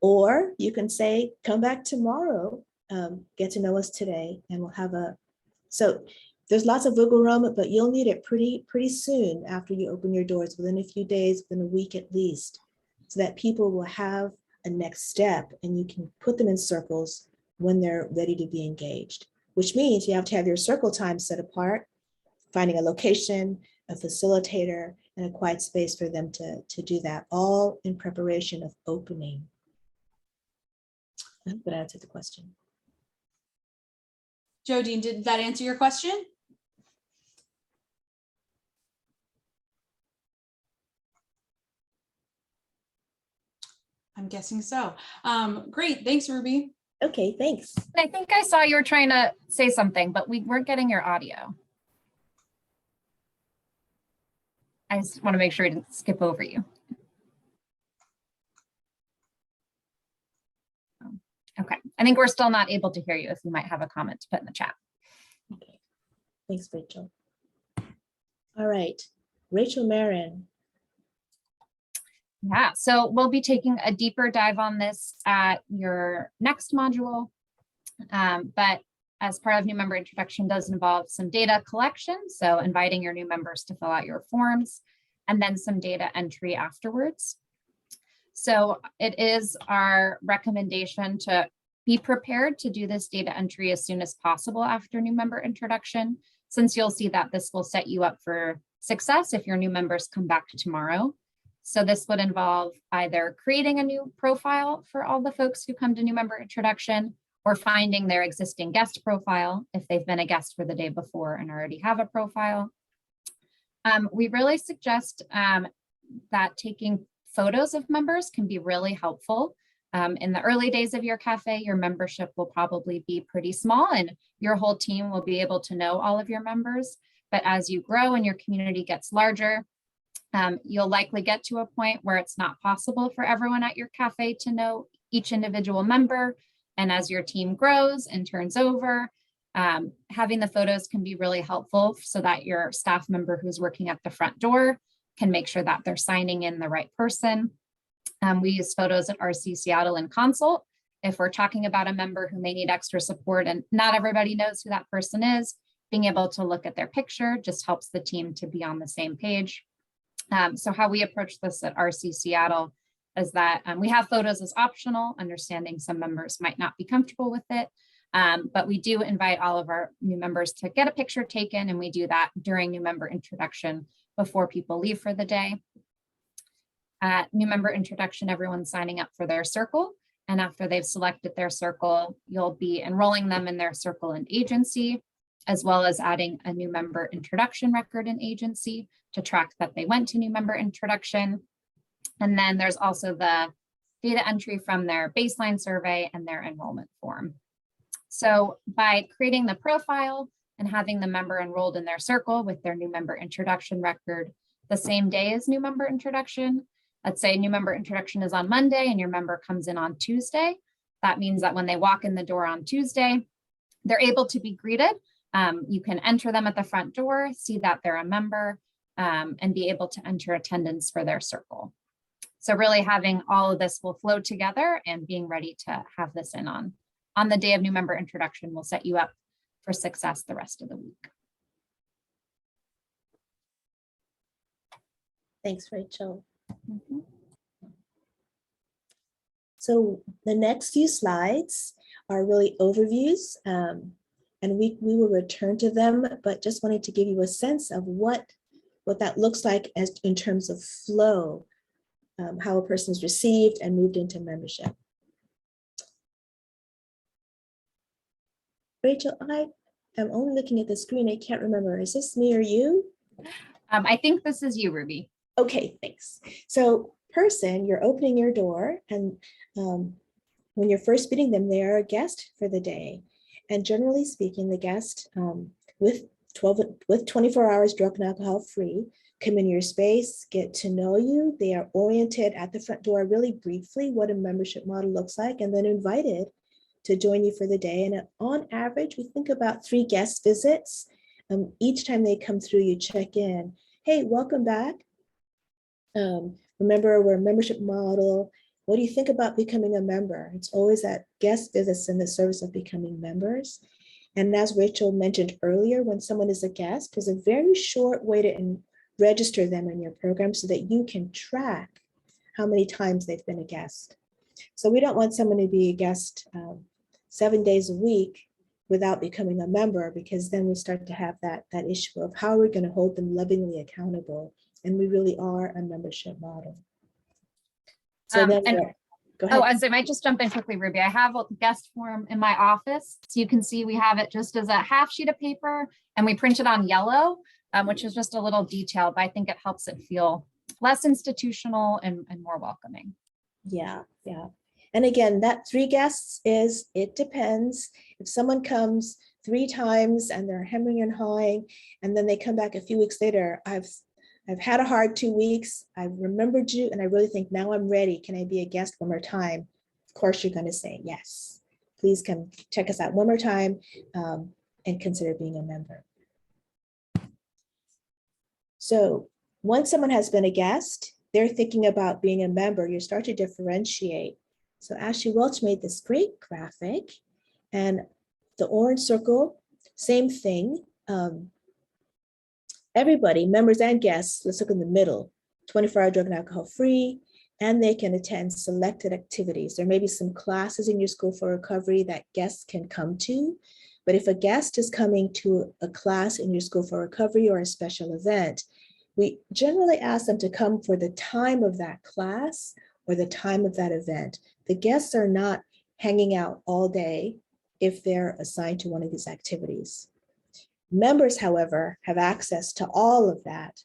Or you can say, come back tomorrow, get to know us today, and we'll have so there's lots of wiggle room, but you'll need it pretty soon after you open your doors, within a few days, within a week at least, so that people will have a next step and you can put them in circles when they're ready to be engaged, which means you have to have your circle time set apart, finding a location, a facilitator, and a quiet space for them to do that, all in preparation of opening. I hope that answered the question. Jodine, did that answer your question? I'm guessing so. Great, thanks, Ruby. Okay, thanks. I think I saw you were trying to say something, but we weren't getting your audio. I just want to make sure I didn't skip over you. Okay, I think we're still not able to hear you if you might have a comment to put in the chat. Okay, thanks, Rachel. All right, Rachel Marin. Yeah, so we'll be taking a deeper dive on this at your next module. But as part of new member introduction does involve some data collection. So inviting your new members to fill out your forms and then some data entry afterwards. So it is our recommendation to be prepared to do this data entry as soon as possible after new member introduction, since you'll see that this will set you up for success if your new members come back tomorrow. So this would involve either creating a new profile for all the folks who come to new member introduction, or finding their existing guest profile if they've been a guest for the day before and already have a profile. We really suggest that taking photos of members can be really helpful. In the early days of your cafe, your membership will probably be pretty small and your whole team will be able to know all of your members. But as you grow and your community gets larger, you'll likely get to a point where it's not possible for everyone at your cafe to know each individual member. And as your team grows and turns over, having the photos can be really helpful so that your staff member who's working at the front door can make sure that they're signing in the right person. We use photos at RC Seattle and Consult. If we're talking about a member who may need extra support and not everybody knows who that person is, being able to look at their picture just helps the team to be on the same page. So how we approach this at RC Seattle is that we have photos as optional, understanding some members might not be comfortable with it, but we do invite all of our new members to get a picture taken, and we do that during new member introduction before people leave for the day. At new member introduction, everyone's signing up for their circle, and after they've selected their circle, you'll be enrolling them in their circle and agency, as well as adding a new member introduction record and agency to track that they went to new member introduction. And then there's also the data entry from their baseline survey and their enrollment form. So by creating the profile and having the member enrolled in their circle with their new member introduction record the same day as new member introduction, let's say new member introduction is on Monday and your member comes in on Tuesday. That means that when they walk in the door on Tuesday, they're able to be greeted. You can enter them at the front door, see that they're a member, and be able to enter attendance for their circle. So really having all of this will flow together, and being ready to have this in on the day of new member introduction will set you up for success the rest of the week. Thanks, Rachel. Mhm. So the next few slides are really overviews, and we will return to them, but just wanted to give you a sense of what that looks like as in terms of flow, how a person is received and moved into membership. Rachel, I am only looking at the screen. I can't remember. Is this me or you? I think this is you, Ruby. Okay, thanks. So person, you're opening your door, and when you're first meeting them, they are a guest for the day. And generally speaking, the guest with 24 hours drug and alcohol free, come in your space, get to know you. They are oriented at the front door really briefly what a membership model looks like, and then invited to join you for the day. And on average, we think about 3 guest visits. Each time they come through, you check in. Hey, welcome back. Remember, we're a membership model. What do you think about becoming a member? It's always that guest visits in the service of becoming members. And as Rachel mentioned earlier, when someone is a guest, there's a very short way to register them in your program so that you can track how many times they've been a guest. So we don't want someone to be a guest 7 days a week without becoming a member, because then we start to have that issue of how we're going to hold them lovingly accountable. And we really are a membership model. So then, go ahead. Oh, as I might just jump in quickly, Ruby. I have a guest form in my office. So you can see we have it just as a half sheet of paper, and we print it on yellow, which is just a little detail, but I think it helps it feel less institutional and more welcoming. Yeah, yeah. And again, that 3 guests is, it depends. If someone comes 3 times and they're hemming and hawing, and then they come back a few weeks later, I've had a hard 2 weeks. I remembered you, and I really think now I'm ready. Can I be a guest one more time? Of course, you're going to say yes. Please come check us out one more time, and consider being a member. So once someone has been a guest, they're thinking about being a member, you start to differentiate. So Ashley Welch made this great graphic, and the orange circle, same thing. Everybody, members and guests, let's look in the middle, 24-hour drug and alcohol free, and they can attend selected activities. There may be some classes in your school for recovery that guests can come to, but if a guest is coming to a class in your school for recovery or a special event, we generally ask them to come for the time of that class or the time of that event. The guests are not hanging out all day if they're assigned to one of these activities. Members, however, have access to all of that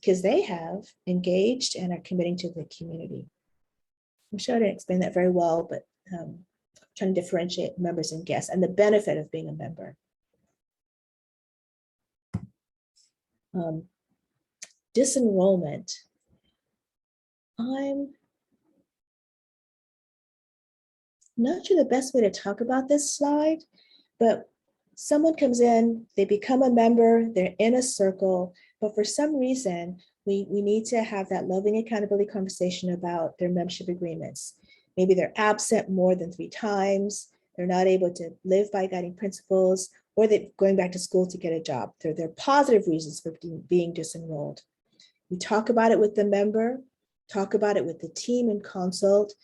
because they have engaged and are committing to the community. I'm sure I didn't explain that very well, but trying to differentiate members and guests and the benefit of being a member. Disenrollment. I'm not sure the best way to talk about this slide, but someone comes in, they become a member, they're in a circle, but for some reason, we need to have that loving accountability conversation about their membership agreements. Maybe they're absent more than 3 times, they're not able to live by guiding principles, or they're going back to school to get a job. They're positive reasons for being disenrolled. We talk about it with the member, talk about it with the team and consult,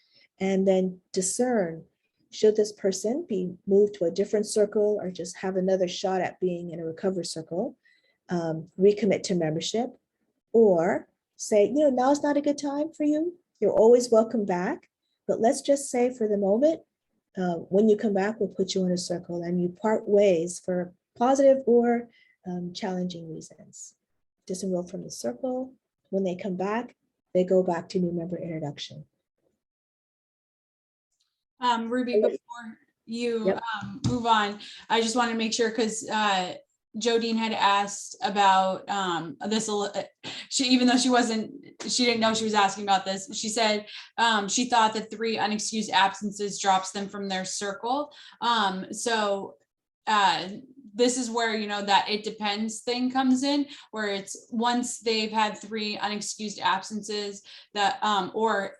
and then discern, should this person be moved to a different circle or just have another shot at being in a recovery circle, recommit to membership, or say, now's not a good time for you. You're always welcome back, but let's just say for the moment, when you come back, we'll put you in a circle and you part ways for positive or challenging reasons. Disenroll from the circle. When they come back, they go back to new member introduction. Ruby, before you Yep. move on, I just want to make sure because Jodine had asked about this. Even though she didn't know she was asking about this. She said she thought that 3 unexcused absences drops them from their circle. This is where, that it depends thing comes in, where it's once they've had 3 unexcused absences that, or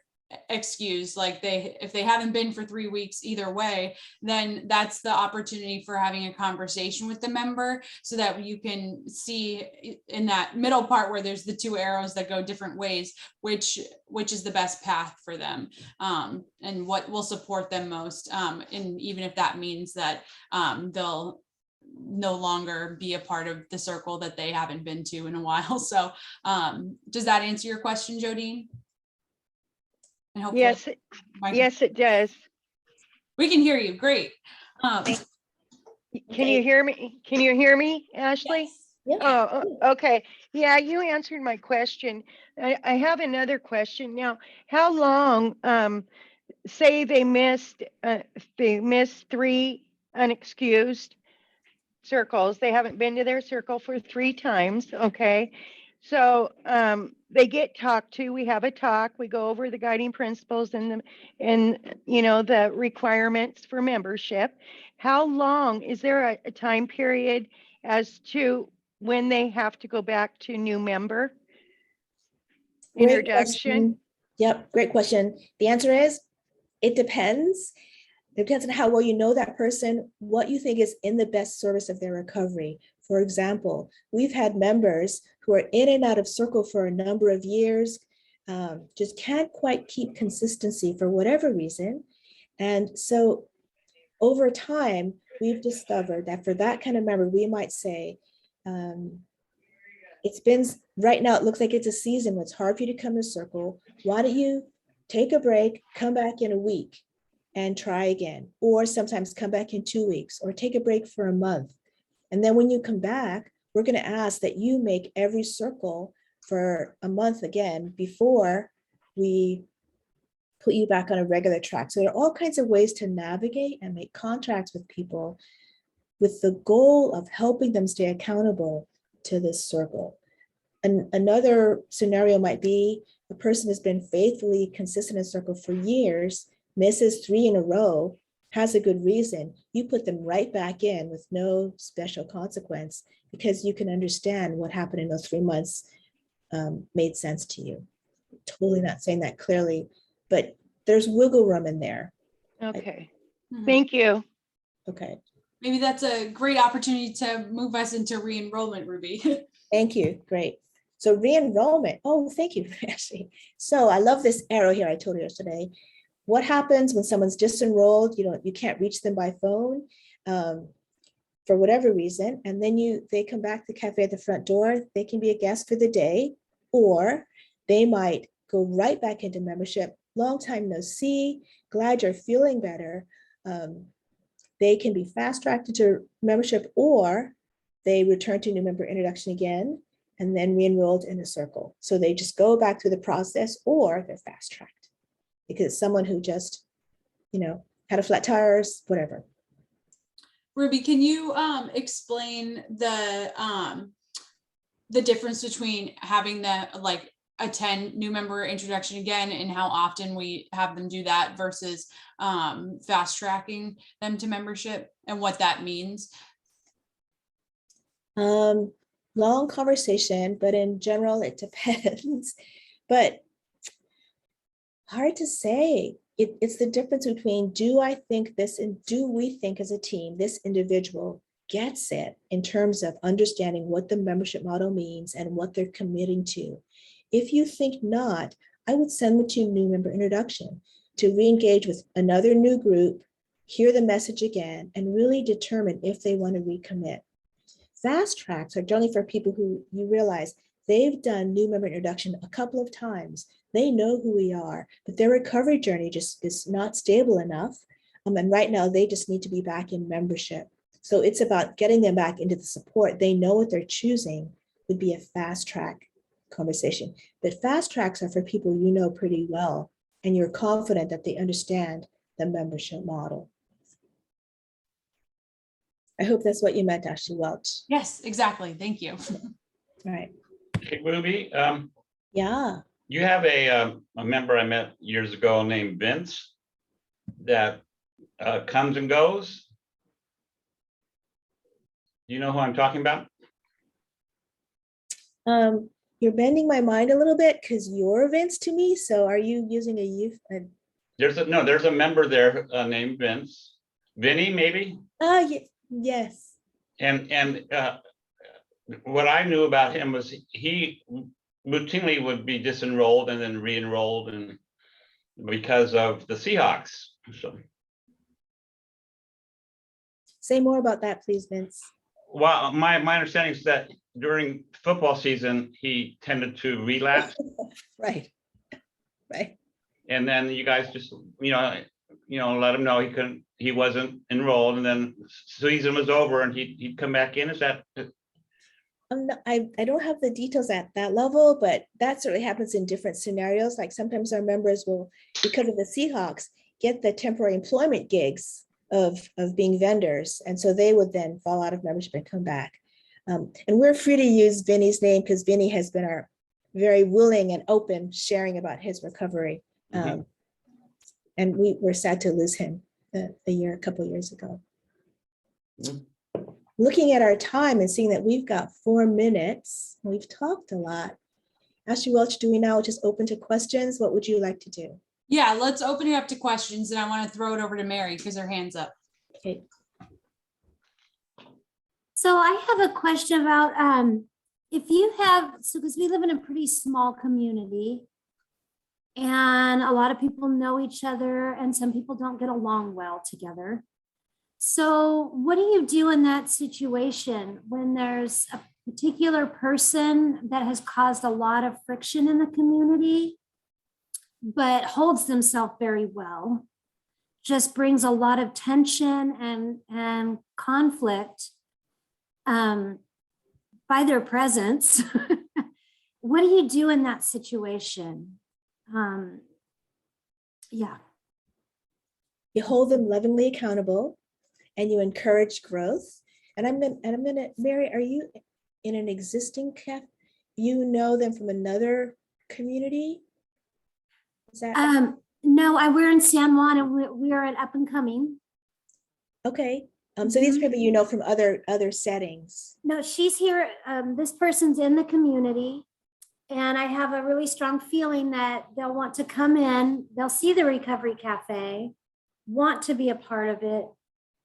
excused, like if they haven't been for 3 weeks either way, then that's the opportunity for having a conversation with the member so that you can see in that middle part where there's the 2 arrows that go different ways, which is the best path for them, and what will support them most. And even if that means that they'll no longer be a part of the circle that they haven't been to in a while. So does that answer your question, Jodine? And hopefully Yes, it does. we can hear you. Great. Can you hear me? Can you hear me, Ashley? Yes. Yeah. Oh, okay. Yeah, you answered my question. I have another question now. How long, say they missed 3 unexcused circles. They haven't been to their circle for 3 times. Okay. So they get talked to. We have a talk. We go over the guiding principles and the requirements for membership. How long is there a time period as to when they have to go back to new member introduction? Yep, great question. The answer is it depends. It depends on how well you know that person, what you think is in the best service of their recovery. For example, we've had members who are in and out of circle for a number of years, just can't quite keep consistency for whatever reason. And so over time, we've discovered that for that kind of member, we might say, it's been, right now, it looks like it's a season. It's hard for you to come to circle. Why don't you take a break, come back in a week and try again, or sometimes come back in 2 weeks, or take a break for a month. And then when you come back, we're going to ask that you make every circle for a month again before we put you back on a regular track. So there are all kinds of ways to navigate and make contracts with people with the goal of helping them stay accountable to this circle. And another scenario might be a person has been faithfully consistent in circle for years, misses 3 in a row, has a good reason. You put them right back in with no special consequence because you can understand what happened in those 3 months made sense to you. Totally not saying that clearly, but there's wiggle room in there. Okay, Mhm. thank you. Okay, Maybe that's a great opportunity to move us into re-enrollment, Ruby. thank you. Great. So re-enrollment. Oh, thank you, Ashley. So I love this arrow here I told you yesterday. What happens when someone's disenrolled? You can't reach them by phone for whatever reason, and then they come back to the cafe at the front door. They can be a guest for the day, or they might go right back into membership. Long time no see. Glad you're feeling better. They can be fast-tracked into membership, or they return to new member introduction again and then re-enrolled in a circle. So they just go back through the process, or they're fast-tracked because it's someone who just, had a flat tires, whatever. Ruby, can you explain the difference between having the attend new member introduction again and how often we have them do that versus fast tracking them to membership and what that means? Long conversation, but in general, it depends. But hard to say. It's the difference between do I think this and do we think as a team, this individual gets it in terms of understanding what the membership model means and what they're committing to. If you think not, I would send them to new member introduction to re-engage with another new group, hear the message again, and really determine if they want to recommit. Fast tracks are generally for people who you realize they've done new member introduction a couple of times. They know who we are, but their recovery journey just is not stable enough. And right now they just need to be back in membership. So it's about getting them back into the support. They know what they're choosing would be a fast track conversation. But fast tracks are for people you know pretty well, and you're confident that they understand the membership model. I hope that's what you meant, Ashley Welch. Yes, exactly. Thank you. All right. Okay, Ruby, Yeah. you have a member I met years ago named Vince that comes and goes. Do you know who I'm talking about? You're bending my mind a little bit because you're Vince to me. So are you using a youth? There's a member there named Vince. Vinny, maybe? Yes. And what I knew about him was he routinely would be disenrolled and then re-enrolled, and because of the Seahawks. So, Say more about that, please, Vince. well, my understanding is that during football season, he tended to relapse, Right. Right. and then you guys just let him know he wasn't enrolled, and then season was over and he'd come back in. Is that? I don't have the details at that level, but that certainly happens in different scenarios. Like sometimes our members will, because of the Seahawks, get the temporary employment gigs of being vendors. And so they would then fall out of membership and come back. And we're free to use Vinny's name because Vinny has been our very willing and open sharing about his recovery. And we were sad to lose him a couple of years ago. Looking at our time and seeing that we've got 4 minutes, we've talked a lot. Ashley Welch, do we now just open to questions? What would you like to do? Yeah, let's open it up to questions, and I want to throw it over to Mary because her hand's up. Okay. So I have a question about if you have, so because we live in a pretty small community and a lot of people know each other and some people don't get along well together. So what do you do in that situation when there's a particular person that has caused a lot of friction in the community, but holds themselves very well, just brings a lot of tension and conflict by their presence? What do you do in that situation? Yeah. You hold them lovingly accountable and you encourage growth. And I'm gonna, Mary, are you in an existing cafe? You know them from another community? Is that, No, we're in San Juan and we are an up and coming. okay. So these Mhm. people you know from other settings. No, she's here. This person's in the community. And I have a really strong feeling that they'll want to come in, they'll see the Recovery Cafe, want to be a part of it,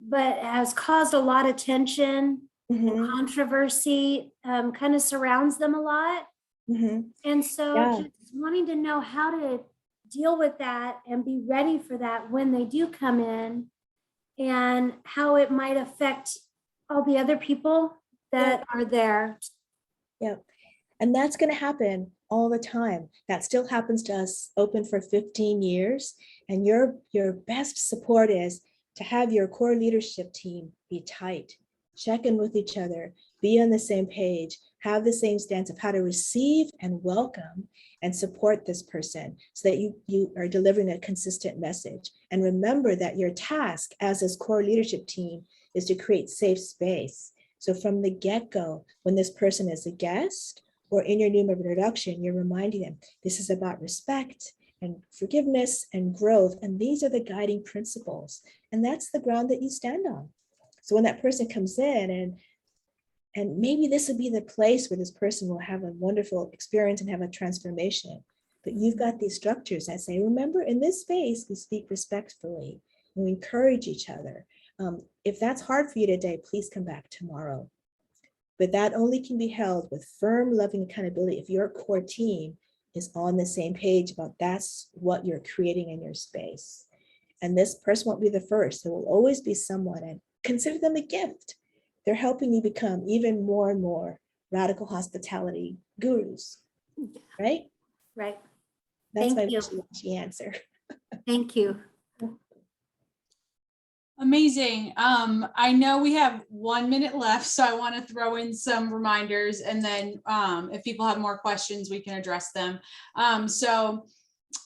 but has caused a lot of tension and Mhm, controversy, kind of surrounds them a lot. mhm. And so Yeah. just wanting to know how to deal with that and be ready for that when they do come in, and how it might affect all the other people that are there. Yeah. And that's going to happen all the time. That still happens to us, open for 15 years. And your best support is to have your core leadership team be tight, check in with each other, be on the same page, have the same stance of how to receive and welcome and support this person so that you are delivering a consistent message. And remember that your task as this core leadership team is to create safe space. So from the get-go, when this person is a guest, or in your new member introduction, you're reminding them this is about respect and forgiveness and growth. And these are the guiding principles. And that's the ground that you stand on. So when that person comes in and maybe this will be the place where this person will have a wonderful experience and have a transformation. But you've got these structures that say, remember, in this space, we speak respectfully and we encourage each other. If that's hard for you today, please come back tomorrow. But that only can be held with firm, loving accountability if your core team is on the same page about that's what you're creating in your space. And this person won't be the first. There will always be someone, and consider them a gift. They're helping you become even more and more radical hospitality gurus, right? Right. That's Thank my you. wishy-washy answer. Thank you. Amazing. I know we have 1 minute left, so I want to throw in some reminders, and then if people have more questions, we can address them. So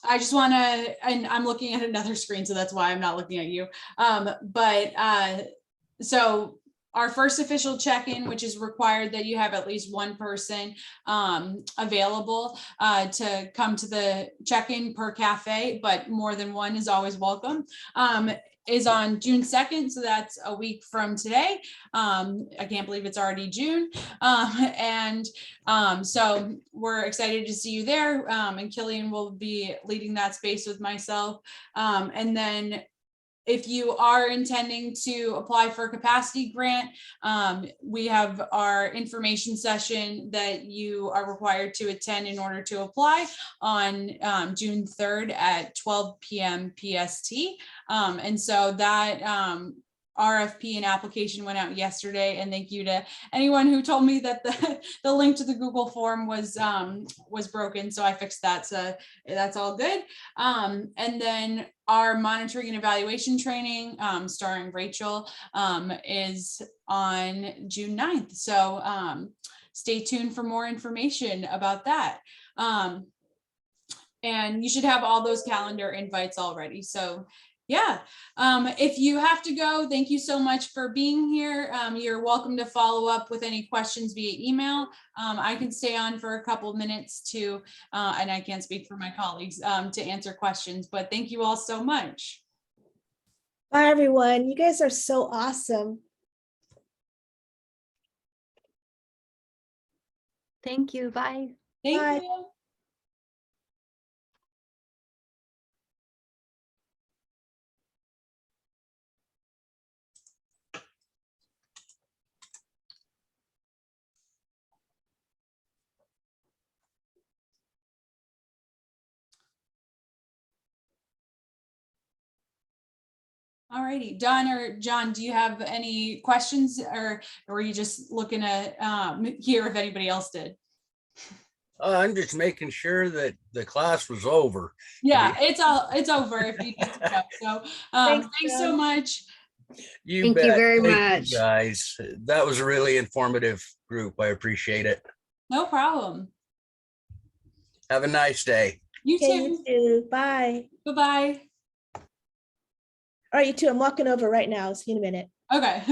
I just want to, and I'm looking at another screen, so that's why I'm not looking at you. So our first official check-in, which is required that you have at least one person available to come to the check-in per cafe, but more than one is always welcome. Is on June 2nd. So that's a week from today. I can't believe it's already June. So we're excited to see you there. And Killian will be leading that space with myself. And then if you are intending to apply for a capacity grant, we have our information session that you are required to attend in order to apply on June 3rd at 12 p.m. PST. And so that RFP and application went out yesterday, and thank you to anyone who told me that the link to the Google form was broken. So I fixed that. So that's all good. And then our monitoring and evaluation training, starring Rachel, is on June 9th. So stay tuned for more information about that. And you should have all those calendar invites already. So yeah, if you have to go, thank you so much for being here. You're welcome to follow up with any questions via email. I can stay on for a couple of minutes to, and I can't speak for my colleagues, to answer questions, but thank you all so much. Bye, everyone. You guys are so awesome. Thank you. Bye. Thank Bye. you. All righty, Don or John, do you have any questions, or were you just looking to hear if anybody else did? I'm just making sure that the class was over. Yeah, it's over if you need to go. So Thanks, thanks so John. much. Thank you bet. very Thank much. you guys. That was a really informative group. I appreciate it. No problem. Have a nice day. You Okay, you too. too. Bye. Bye-bye. All right, you two, I'm walking over right now. See you in a minute. Okay.